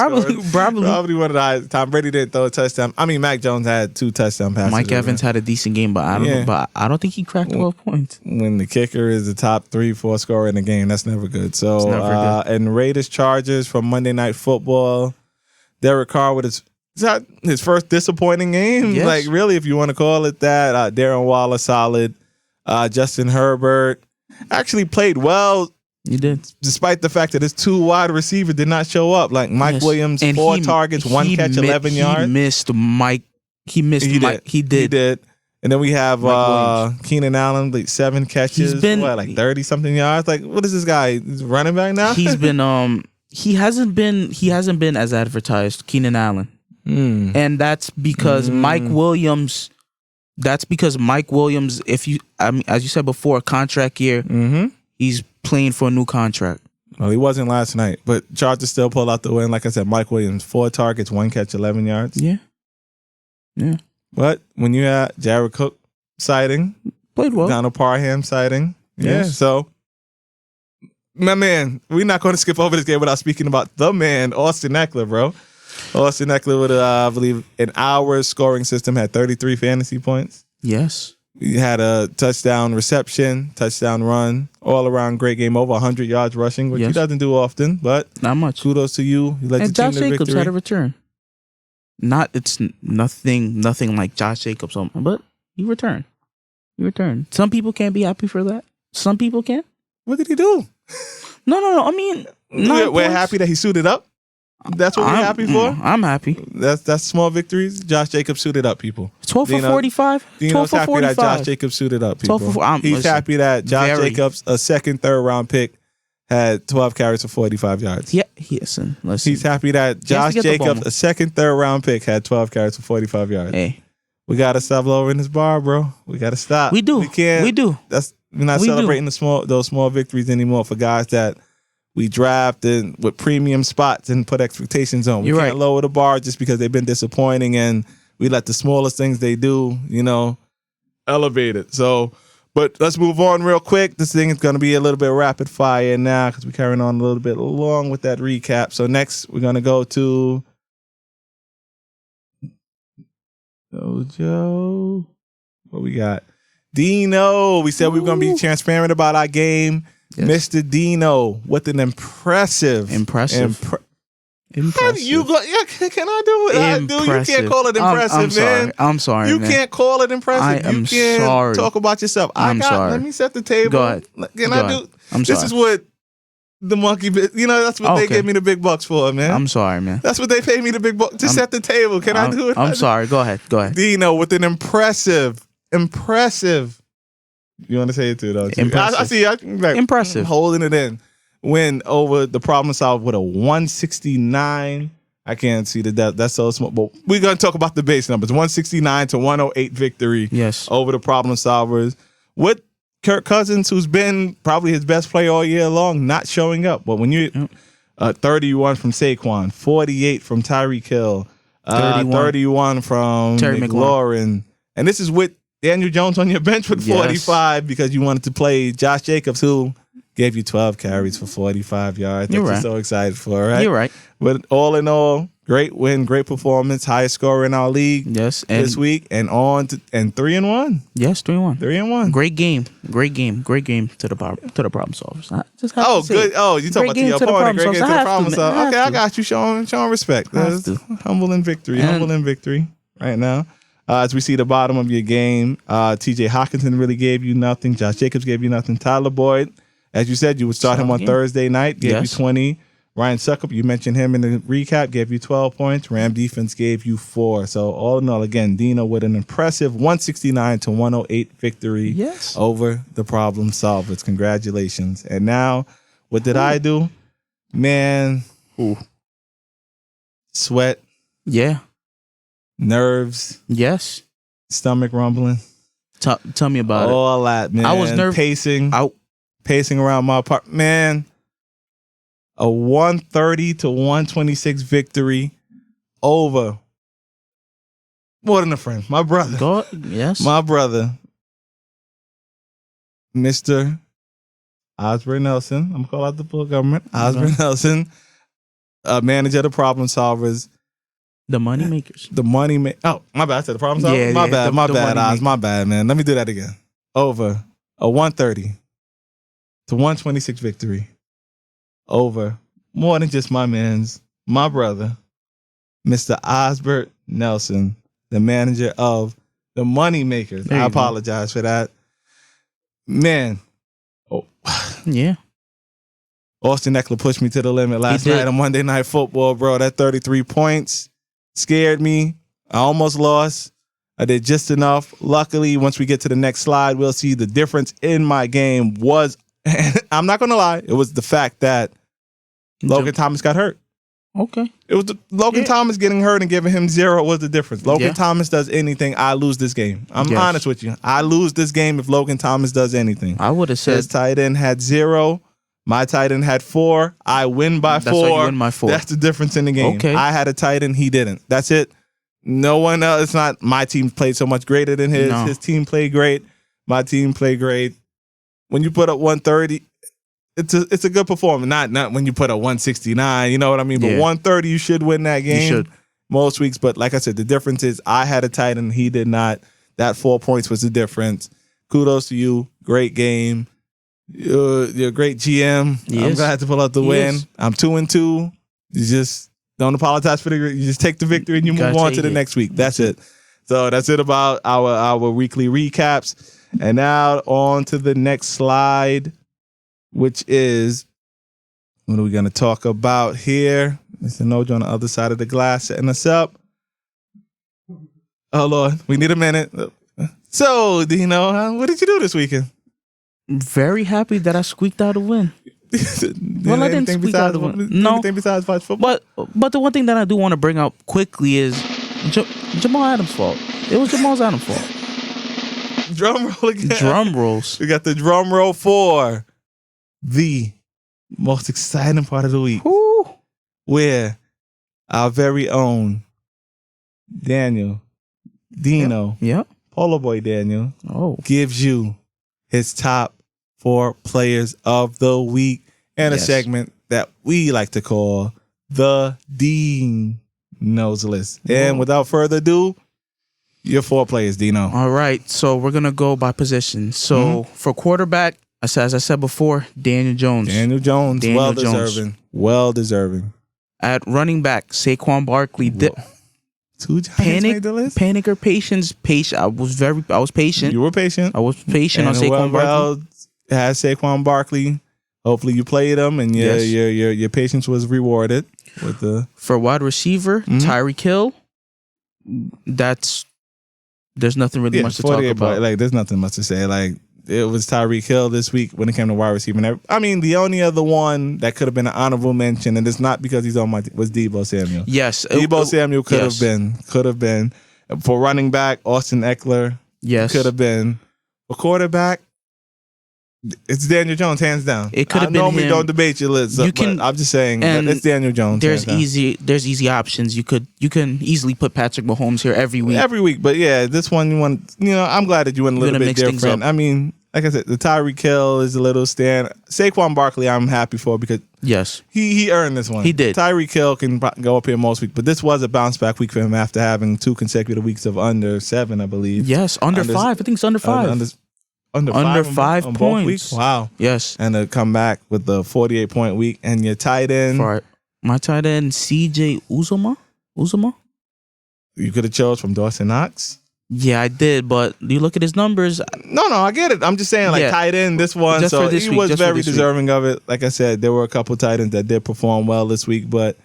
Probably one of the highest. Tom Brady didn't throw a touchdown. I mean, Mac Jones had 2 touchdown passes. Mike Evans had a decent game, but I don't think he cracked 12 points. When the kicker is the top 3-4 scorer in the game, that's never good. So, and Raiders Chargers from Monday Night Football. Derek Carr with his first disappointing game. Yes. Really, if you want to call it that. Darren Waller, solid. Justin Herbert actually played well. He did. Despite the fact that his 2 wide receivers did not show up. Mike Williams, 4 targets, 1 catch, 11 yards. He missed Mike. He did. And then we have Keenan Allen, 7 catches, he's been 30-something yards. What is this guy? He's running back now? He's been He hasn't been as advertised, Keenan Allen. And that's because Mike Williams, as you said before, contract year, he's playing for a new contract. Well, he wasn't last night, but Chargers still pull out the win. Like I said, Mike Williams, 4 targets, 1 catch, 11 yards. Yeah. But when you had Jared Cook, sighting. Played well. Donald Parham sighting. Yes. Yeah, so my man, we're not going to skip over this game without speaking about the man, Austin Eckler, bro. Austin Eckler with, I believe, an hour scoring system, had 33 fantasy points. Yes. He had a touchdown reception, touchdown run, all around great game, over 100 yards rushing, which he doesn't do often, but not much. Kudos to you. You led and the team Josh to Jacobs victory. had a return. It's nothing like Josh Jacobs, but he returned. Some people can't be happy for that. Some people can. What did he do? No. I mean, we're happy that he suited up. That's what we're happy for. I'm happy. That's small victories. Josh Jacobs suited up, people. 12 for 45. Dino's happy that Josh Jacobs suited up, people. 12 for, He's happy that Josh Jacobs, a second, third round pick, had 12 carries for 45 yards. Yeah, listen. He's happy that Josh Jacobs, a second, third round pick, had 12 carries for 45 yards. Hey. We gotta stop lowering this bar, bro. We gotta stop. We do. We can't. We do. We're not celebrating those small victories anymore for guys that we draft and with premium spots and put expectations on. We can't lower the bar just because they've been disappointing, and we let the smallest things they do, elevate it. So, but let's move on real quick. This thing is going to be a little bit rapid fire now because we're carrying on a little bit long with that recap. So next, we're going to go to Joe. What we got? Dino. We said we were going to be transparent about our game. Yes. Mr. Dino with an impressive. How do you go? Yeah, can I do it? I do. You can't call it impressive, man. I'm sorry. You can't call it impressive. I am you can't sorry. Talk about yourself. Sorry. Let me set the table. Go ahead. Can I do? This is what the monkey. That's what they gave me the big bucks for, man. I'm sorry, man. That's what they paid me the big bucks to set the table. Can I do it? I'm sorry. Go ahead. Dino with an impressive. You want to say it too, though? Impressive. I see. Impressive. Holding it in. Win over the problem solved with a 169. I can't see the depth. That's so small. But we're going to talk about the base numbers. 169 to 108 victory. Yes. Over the problem solvers. With Kirk Cousins, who's been probably his best player all year long, not showing up. But when you 31 from Saquon, 48 from Tyreek Hill, 31 from Terry McLaurin. And this is with Daniel Jones on your bench with 45 because you wanted to play Josh Jacobs, who gave you 12 carries for 45 yards. That you're so excited for, right? You're right. But all in all, great win, great performance, highest scorer in our league this week, and 3-1. Yes, 3-1. 3-1. Great game to the problem solvers. Good. Oh, you talking about the opponent? Great game to the problem solvers. Okay, I got you. Showing respect. Humble in victory. Right now. As we see the bottom of your game, TJ Hawkinson really gave you nothing. Josh Jacobs gave you nothing. Tyler Boyd, as you said, you would start him on Thursday night, gave you 20. Ryan Suckup, you mentioned him in the recap, gave you 12 points. Ram defense gave you 4. So all in all, again, Dino with an impressive 169 to 108 victory over the problem solvers. Congratulations. And now, what did I do? Man, sweat. Yeah. Nerves. Yes. Stomach rumbling. Tell me about all that, man. I was nervous. Pacing around my apartment. Man, a 130 to 126 victory over more than a friend. My brother. My brother, Mr. Osborne Nelson. I'm going to call out the full government. Osborne Nelson, manager of the problem solvers. The money makers. Oh, my bad. I said the problem solver. Yeah, my bad, Oz. My bad, man. Let me do that again. Over a 130 to 126 victory over more than just my brother, Mr. Osbert Nelson, the manager of the Money Makers. I apologize for that. Man. Yeah. Austin Eckler pushed me to the limit last night on Monday Night Football, bro. That 33 points scared me. I almost lost. I did just enough. Luckily, once we get to the next slide, we'll see the difference in my game was, I'm not going to lie, it was the fact that Logan Thomas got hurt. Okay. It was Logan Thomas getting hurt and giving him 0 was the difference. Logan Thomas does anything, I lose this game. I'm honest with you. I lose this game if Logan Thomas does anything. I would have said his tight end had 0. My tight end had 4. I win by 4. That's why you win by 4. That's the difference in the game. Okay. I had a tight end. He didn't. That's it. No one else. It's not my team played so much greater than his. No. His team played great. My team played great. When you put up 130, it's a good performance. Not when you put up 169. You know what I mean? But 130, you should win that game. You should. Most weeks. But like I said, the difference is I had a tight end. He did not. That 4 points was the difference. Kudos to you. Great game. You're a great GM. I'm glad to pull out the win. I'm 2-2. You just don't apologize for you just take the victory and you move on to the next week. That's it. So that's it about our weekly recaps. And now on to the next slide, which is what are we going to talk about here? Mr. Nojo on the other side of the glass setting us up. Oh, Lord. We need a minute. So, Dino, what did you do this weekend? Very happy that I squeaked out a win. Well, I didn't squeak out a win. No. Anything besides watch football? But the one thing that I do want to bring up quickly is Jamal Adams' fault. It was Jamal Adams' fault. Drum roll again. Drum rolls. We got the drum roll for the most exciting part of the week. Ooh. Where our very own Dino, Polo Boy Daniel, gives you his top 4 players of the week and a segment that we like to call the DINO'S list. And without further ado, your 4 players, Dino. All right. So we're going to go by position. So for quarterback, as I said before, Daniel Jones. Well deserving. At running back, Saquon Barkley. 2 Giants made the list? Panic or patience? I was patient. You were patient. I was patient on Saquon Barkley. Has Saquon Barkley. Hopefully you played him and your patience was rewarded with the for wide receiver, Tyreek Hill. There's nothing really much to talk about. Like there's nothing much to say. Like it was Tyreek Hill this week when it came to wide receiver. I mean, the only other one that could have been an honorable mention, and it's not because he's on my team, was Deebo Samuel. Yes, Deebo Samuel could have been for running back. Austin Eckler, could have been for quarterback. It's Daniel Jones, hands down. It could have been normally him. Don't debate your list. But I'm just saying that it's Daniel Jones. There's easy options. You can easily put Patrick Mahomes here every week. But yeah, this one you want. I'm glad that you went a little bit different. I mean, like I said, the Tyreek Hill is a little stand. Saquon Barkley, I'm happy for because he earned this one. He did. Tyreek Hill can go up here most weeks, but this was a bounce back week for him after having 2 consecutive weeks of under 7, I believe. Yes, under 5. I think it's under 5. Under 5 points. Weeks? Wow. Yes. And to come back with the 48-point week and your tight end. My tight end, CJ Uzoma. You could have chose from Dawson Knox. Yeah, I did, but you look at his numbers. No, I get it. I'm just saying, tight end, this one. Just so he was very deserving of it. Like I said, there were a couple tight ends that did perform well this week. But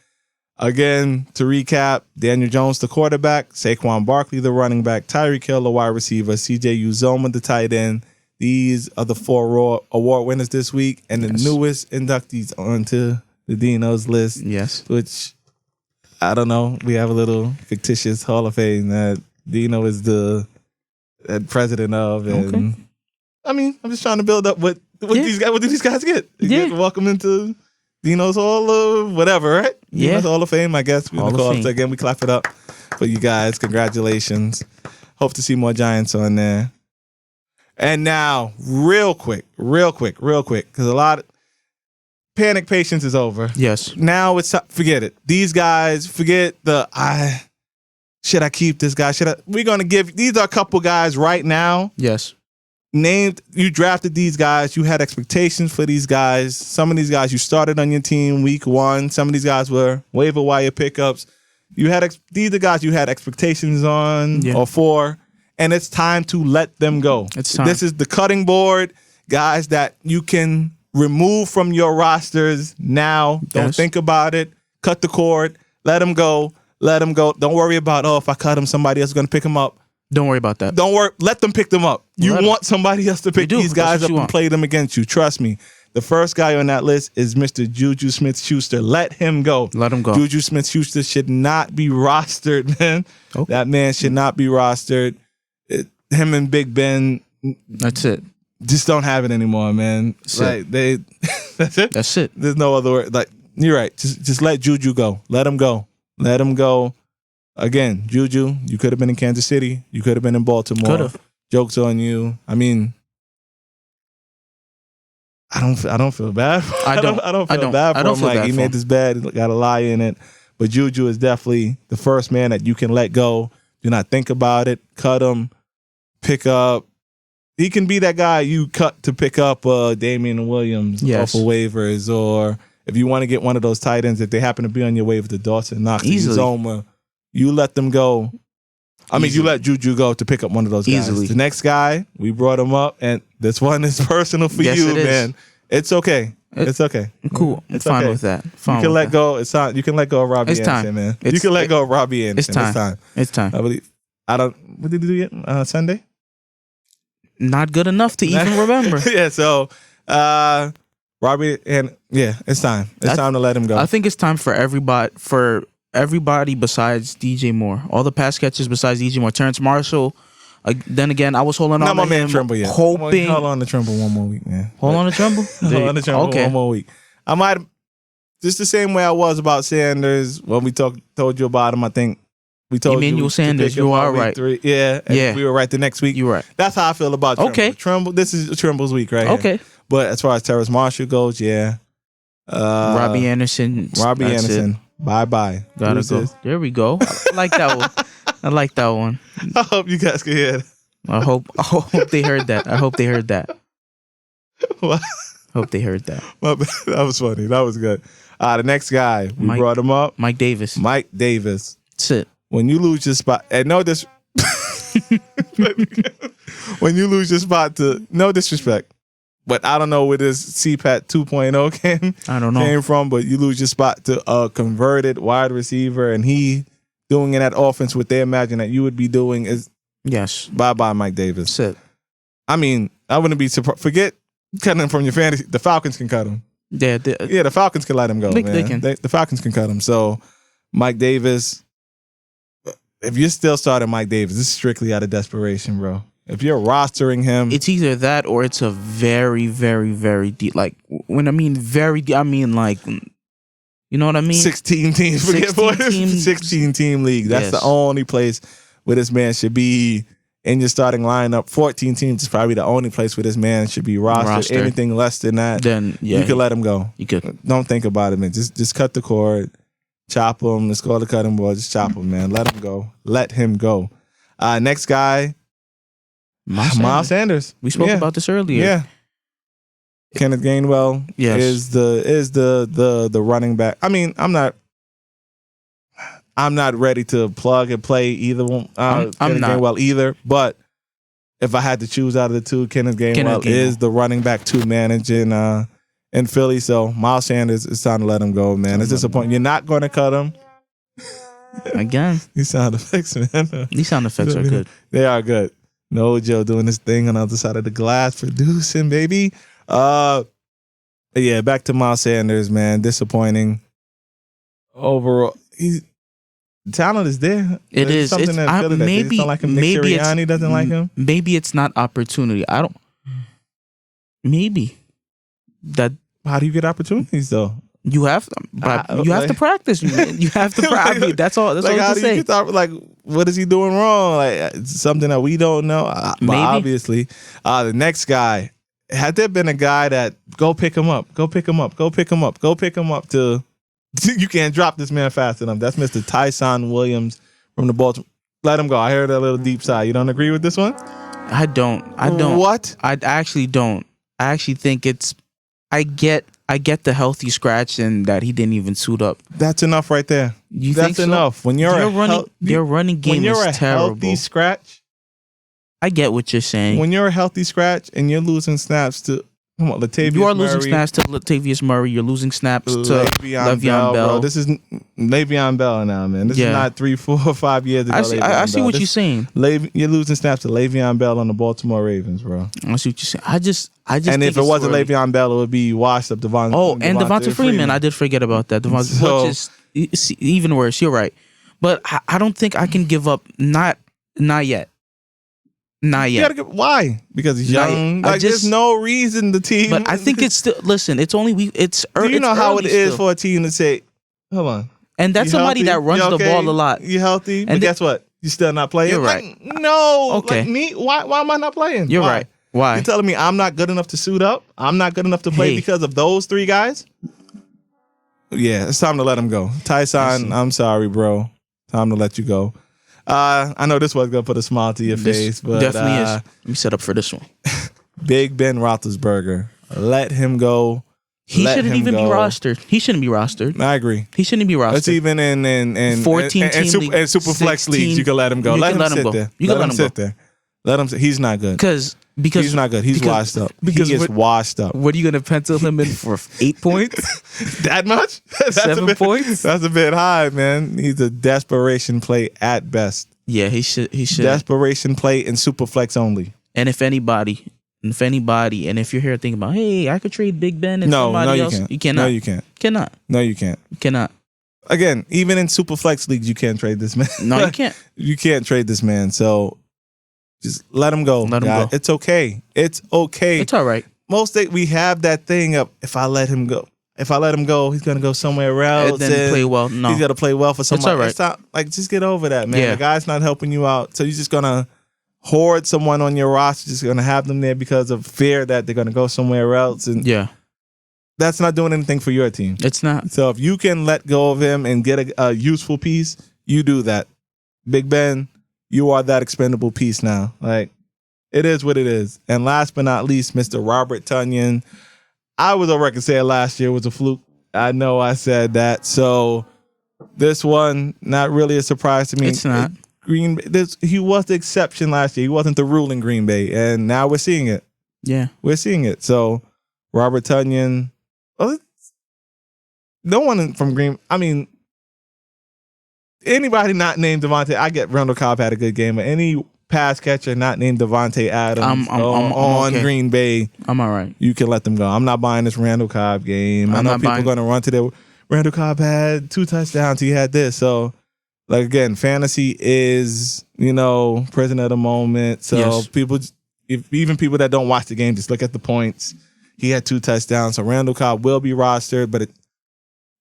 again, to recap, Daniel Jones, the quarterback, Saquon Barkley, the running back, Tyreek Hill, the wide receiver, CJ Uzoma, the tight end. These are the 4 award winners this week, and the newest inductees onto the DINO'S list. Yes. Which, I don't know, we have a little fictitious Hall of Fame that Dino is the president of. And I mean, I'm just trying to build up what these guys, what do these guys get? Get welcome into DINO'S Hall of whatever, right? Yeah. DINO'S Hall of Fame, I guess. We're going to call it. So again, we clap it up for you guys. Congratulations. Hope to see more Giants on there. And now, real quick, because a lot of panic patience is over. Yes. Now it's forget it. These guys, forget should I keep this guy? We're going to give, these are a couple guys right now. Yes. You drafted these guys. You had expectations for these guys. Some of these guys you started on your team week 1. Some of these guys were waiver wire pickups. These are guys you had expectations on or for. And it's time to let them go. It's time. This is the cutting board, guys that you can remove from your rosters now. Don't think about it. Cut the cord. Let them go. Don't worry about, if I cut him, somebody else is going to pick him up. Don't worry about that. Don't worry. Let them pick them up. You want somebody else to pick these guys up and play them against you. Trust me. The first guy on that list is Mr. Juju Smith-Schuster. Let him go. Let him go. Juju Smith-Schuster should not be rostered, man. Okay. That man should not be rostered. Him and Big Ben. That's it. Just don't have it anymore, man. That's it. That's it. There's no other word. Like, you're right. Just let Juju go. Let him go. again, Juju, you could have been in Kansas City. You could have been in Baltimore. Could have. Joke's on you. I mean, I don't feel bad. I don't feel bad for him. Like, he made this bed, got a lie in it. But Juju is definitely the first man that you can let go. Do not think about it. Cut him. Pick up. He can be that guy you cut to pick up Damian Williams off of waivers, or if you want to get one of those tight ends, if they happen to be on your waiver, the Dawson Knox, Uzoma, you let them go. I mean, you let Juju go to pick up one of those guys. The next guy, we brought him up, and this one is personal for you, man. It's okay. It's okay. Cool. I'm fine with that. You can let go. It's time. You can let go of Robbie Anderson, man. You can let go of Robbie Anderson. It's time. I believe. What did he do yet? Sunday? Not good enough to even remember. Yeah. So, Robbie, and it's time. It's time to let him go. I think it's time for everybody. Besides DJ Moore, all the pass catchers besides DJ Moore, Terrence Marshall. Then again, I was holding on to him, Trimble yet. hoping. Hold on to Trimble one more week, man. Hold on to Trimble? Hold on to Trimble one more week. I might, just the same way I was about Sanders when we told you about him. I think we told Emmanuel you Sanders, you are right. 3. Yeah. We were right the next week. You're right. That's how I feel about Trimble. Okay. Trimble, this is Trimble's week right here. Okay. But as far as Terrence Marshall goes, Robbie Anderson. Bye-bye. Gotta go. There we go. I like that one. I hope you guys can hear it. I hope they heard that. What? Hope they heard that. That was funny. That was good. The next guy, we brought him up. Mike Davis. That's it. When you lose your spot, and no this, when you lose your spot to no disrespect, but I don't know where this CPAT 2.0 came from, but you lose your spot to a converted wide receiver, and he doing in that offense what they imagine that you would be doing is bye-bye Mike Davis. That's it. I mean, I wouldn't be surprised. Forget cutting him from your fantasy. The Falcons can cut him. Yeah, the Falcons can let him go, man. They can. The Falcons can cut him. So, Mike Davis, if you're still starting Mike Davis, this is strictly out of desperation, bro. If you're rostering him, it's either that or it's a very, very, very deep. Like, when I mean very deep, I mean like, you know what I mean? 16 teams. 16 team league. That's the only place where this man should be in your starting lineup. 14 teams is probably the only place where this man should be rostered. Anything less than that, then you could let him go. You could. Don't think about it, man. Just cut the cord, chop him. Let's call the cutting board. Just chop him, man. Let him go. Let him go. Next guy, Miles Sanders. We spoke about this earlier. Yeah. Kenneth Gainwell is the running back. I mean, I'm not ready to plug and play either one. I'm not Gainwell either. But if I had to choose out of the two, Kenneth Gainwell is the running back to manage in Philly. So Miles Sanders, it's time to let him go, man. It's disappointing. You're not going to cut him. Again. These sound effects, man. These sound effects are good. They are good. No Joe doing this thing on the other side of the glass, producing, baby. Back to Miles Sanders, man. Disappointing. Overall, talent is there. There's something that maybe don't like him. Nick Sirianni doesn't like him. Maybe it's not opportunity. Maybe that. How do you get opportunities though? You have to practice. You have to practice. That's all. That's all you can say. Like, what is he doing wrong? Like, something that we don't know. Maybe. Obviously, the next guy. Had there been a guy that go pick him up to you can't drop this man fast enough. That's Mr. Tyson Williams from the Baltimore. Let him go. I heard a little deep sigh. You don't agree with this one? I don't. What? I actually don't. I actually think it's. I get the healthy scratch and that he didn't even suit up. That's enough right there. That's enough. When their running game is terrible. When you're a healthy scratch. I get what you're saying. When you're a healthy scratch and you're losing snaps to Latavius you are Murray, losing snaps to Latavius Murray. You're losing snaps to Le'Veon Bell. Bro. This is Le'Veon Bell now, man. This is not 3, 4, 5 years ago. I see what you're saying. You're losing snaps to Le'Veon Bell on the Baltimore Ravens, bro. I see what you're saying. I just. And if it wasn't Le'Veon Bell, it would be washed up Devonta. Oh, and Devonta Freeman. I did forget about that. Which is even worse. You're right, but I don't think I can give up. Not yet. Not yet. Why? Because he's young. There's no reason the team. But I think it's still. Listen, it's only it's. Do you know how it is for a team to say, "Hold on, And that's somebody that runs the ball a lot. You healthy? But guess what? You still not playing? You're right. Like, no. Okay. Like me? Why am I not playing? You're right. Why? You telling me I'm not good enough to suit up? I'm not good enough to play because of those 3 guys? Yeah, it's time to let him go. Tyson, I'm sorry, bro. Time to let you go. I know this one's going to put a smile to your face, but definitely is. Let me set up for this one. Big Ben Roethlisberger. Let him go. He shouldn't even be rostered. He shouldn't be rostered. I agree. He shouldn't be rostered. It's even in 14 and super flex leagues. You can let him go. Let him sit there. You can let him sit there. Let him. He's not good. Because he's not good. He's washed up. He is washed up. What are you gonna pencil him in for 8 points? That much? 7 points? That's a bit high, man. He's a desperation play at best. Yeah, he should. Desperation play in super flex only. And if anybody, and if you're here thinking about, hey, I could trade Big Ben and somebody else, you cannot. No, you can't. Cannot. No, you can't. You cannot. Again, even in super flex leagues, you can't trade this man. No, you can't. You can't trade this man. So just let him go. Let him go. It's okay. It's okay. It's all right. Most days we have that thing of if I let him go, he's gonna go somewhere else. And then play well. No, he's gonna play well for somebody. It's all right. It's not, just get over that, man. Yeah. The guy's not helping you out, so you're just gonna hoard someone on your roster. Just gonna have them there because of fear that they're gonna go somewhere else, and that's not doing anything for your team. It's not. So if you can let go of him and get a useful piece, you do that. Big Ben, you are that expendable piece now. Like, it is what it is. And last but not least, Mr. Robert Tonyan. I was on record saying last year was a fluke. I know I said that. So this one, not really a surprise to me. It's not. He was the exception last year. He wasn't the rule in Green Bay. And now we're seeing it. Yeah. We're seeing it. So Robert Tonyan, no one from Green, anybody not named Devontae, I get Randall Cobb had a good game, but any pass catcher not named Devontae Adams on okay. Green Bay, I'm all right. You can let them go. I'm not buying this Randall Cobb game. I know people are going to run to their Randall Cobb had 2 touchdowns. He had this. So, like, again, fantasy is, prison of the moment. So people, even people that don't watch the game, just look at the points. He had 2 touchdowns. So Randall Cobb will be rostered, but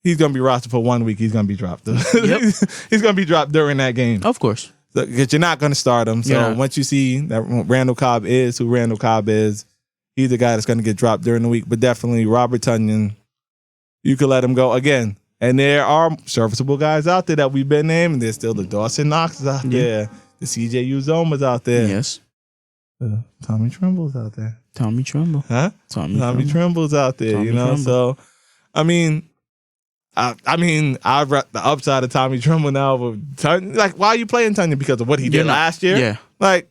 he's going to be rostered for 1 week. He's going to be dropped. Yep. He's going to be dropped during that game. Of course. Because you're not going to start him. So once you see that Randall Cobb is who Randall Cobb is, he's the guy that's going to get dropped during the week. But definitely Robert Tonyan, you could let him go again. And there are serviceable guys out there that we've been naming. There's still the Dawson Knoxes out there. The CJ Uzoma's out there. Yes. Tommy Tremble's out there. Tommy Tremble. Huh? Tommy Tremble's out there, Tremble. So, I'd the upside of Tommy Tremble now. Like, why are you playing Tonyan? Because of what he did last year? Yeah. Like,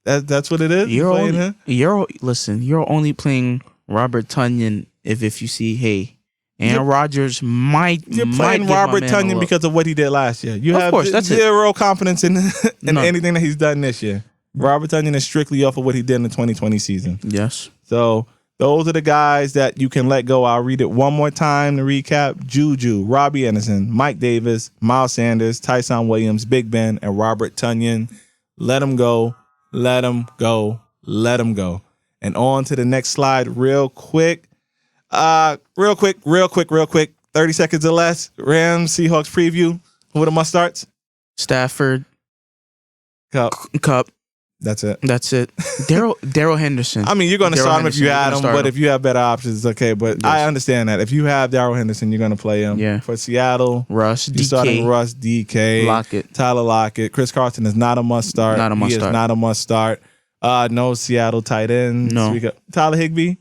that's what it is? You're only playing Robert Tonyan if you see, hey, Aaron Rodgers might. You're playing Robert Tonyan because of what he did last year. You have zero confidence in anything that he's done this year. Robert Tonyan is strictly off of what he did in the 2020 season. Yes. So those are the guys that you can let go. I'll read it one more time to recap. Juju, Robbie Anderson, Mike Davis, Miles Sanders, Tyson Williams, Big Ben, and Robert Tonyan. Let them go. Let them go. Let them go. And on to the next slide real quick. Real quick. 30 seconds or less. Rams, Seahawks preview. Who are the must starts? Stafford. Cup. That's it. Darrell Henderson. You're going to start him if you had him, but if you have better options, okay. But I understand that. If you have Darrell Henderson, you're going to play him. Yeah. For Seattle, Russ, you're starting Russ, DK, Lockett. Tyler Lockett. Chris Carson is not a must start. He is not a must start. No Seattle tight end. No. Tyler Higbee.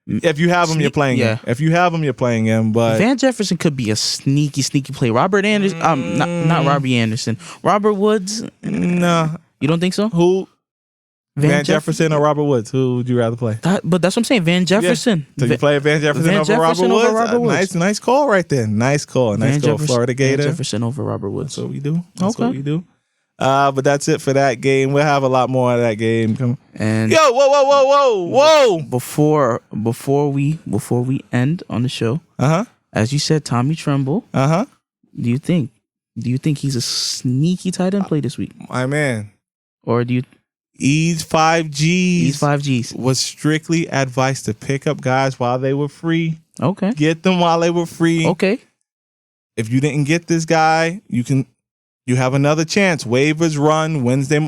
If you have him, you're playing him. If you have him, you're playing him. But Van Jefferson could be a sneaky play. Robert Anderson. Not Robbie Anderson. Robert Woods. No. You don't think so? Who? Van Jefferson or Robert Woods? Who would you rather play? But that's what I'm saying. Van Jefferson. Yeah. So you play Van Jefferson over Robert Woods? Nice call right there. Nice call. Florida Gator. Van Jefferson over Robert Woods. That's what we do. What we do. But that's it for that game. We'll have a lot more of that game. And whoa! Before we end on the show, as you said, Tommy Tremble. Do you think he's a sneaky tight end play this week? My man. Or do you? Ease 5Gs. Ease was strictly advised to pick up guys while they were free. Okay. Get them while they were free. Okay. if you didn't get this guy, you have another chance. Waivers run Wednesday.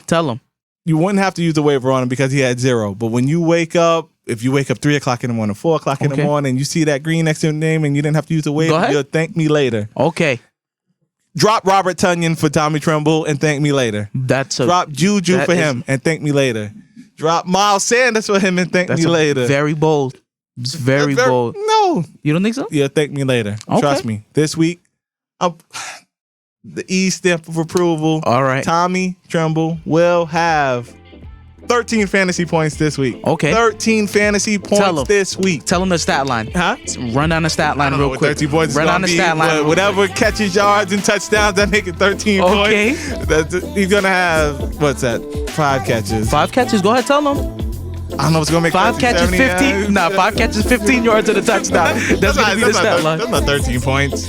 Tell him. You wouldn't have to use the waiver on him because he had 0. But when you wake up, if you wake up 3 o'clock in the morning, 4 o'clock in the morning, you see that green next to your name and you didn't have to use the waiver, you'll thank me later. Okay. Drop Robert Tonyan for Tommy Tremble and thank me later. Drop Juju for him and thank me later. Drop Miles Sanders for him and thank me later. Very bold. It's very bold. No. You don't think so? Yeah, thank me later. Okay. Trust me. This week, the E stamp of approval. All right. Tommy Tremble will have 13 fantasy points this week. Okay. 13 fantasy points this week. Tell him the stat line. Huh? Run down the stat line real quick. 13 points Run down the stat line. Whatever catches, yards, and touchdowns, that make it 13 points. He's going to have, what's that? 5 catches. 5 catches? Go ahead, tell him. I don't know what's going to make 5 catches, 15? Nah, 5 catches, 15 yards and a touchdown. That's going to be the stat line. That's not 13 points.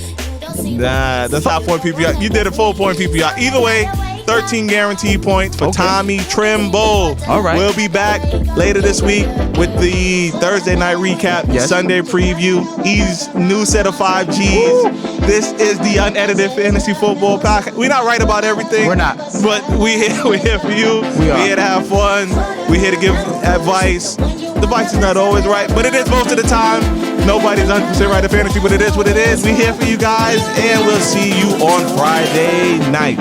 Nah, that's half point PPR. You did a full point PPR. Either way, 13 guaranteed points for Tommy Tremble. All right. We'll be back later this week with the Thursday night recap, Sunday preview, E's new set of 5Gs. Woo. This is the Unedited Fantasy Football Podcast. We're not right about everything. We're not. But we're here for you. We're here to have fun. We're here to give advice. The advice is not always right, but it is most of the time. Nobody's 100% right at fantasy, but it is what it is. We're here for you guys, and we'll see you on Friday night.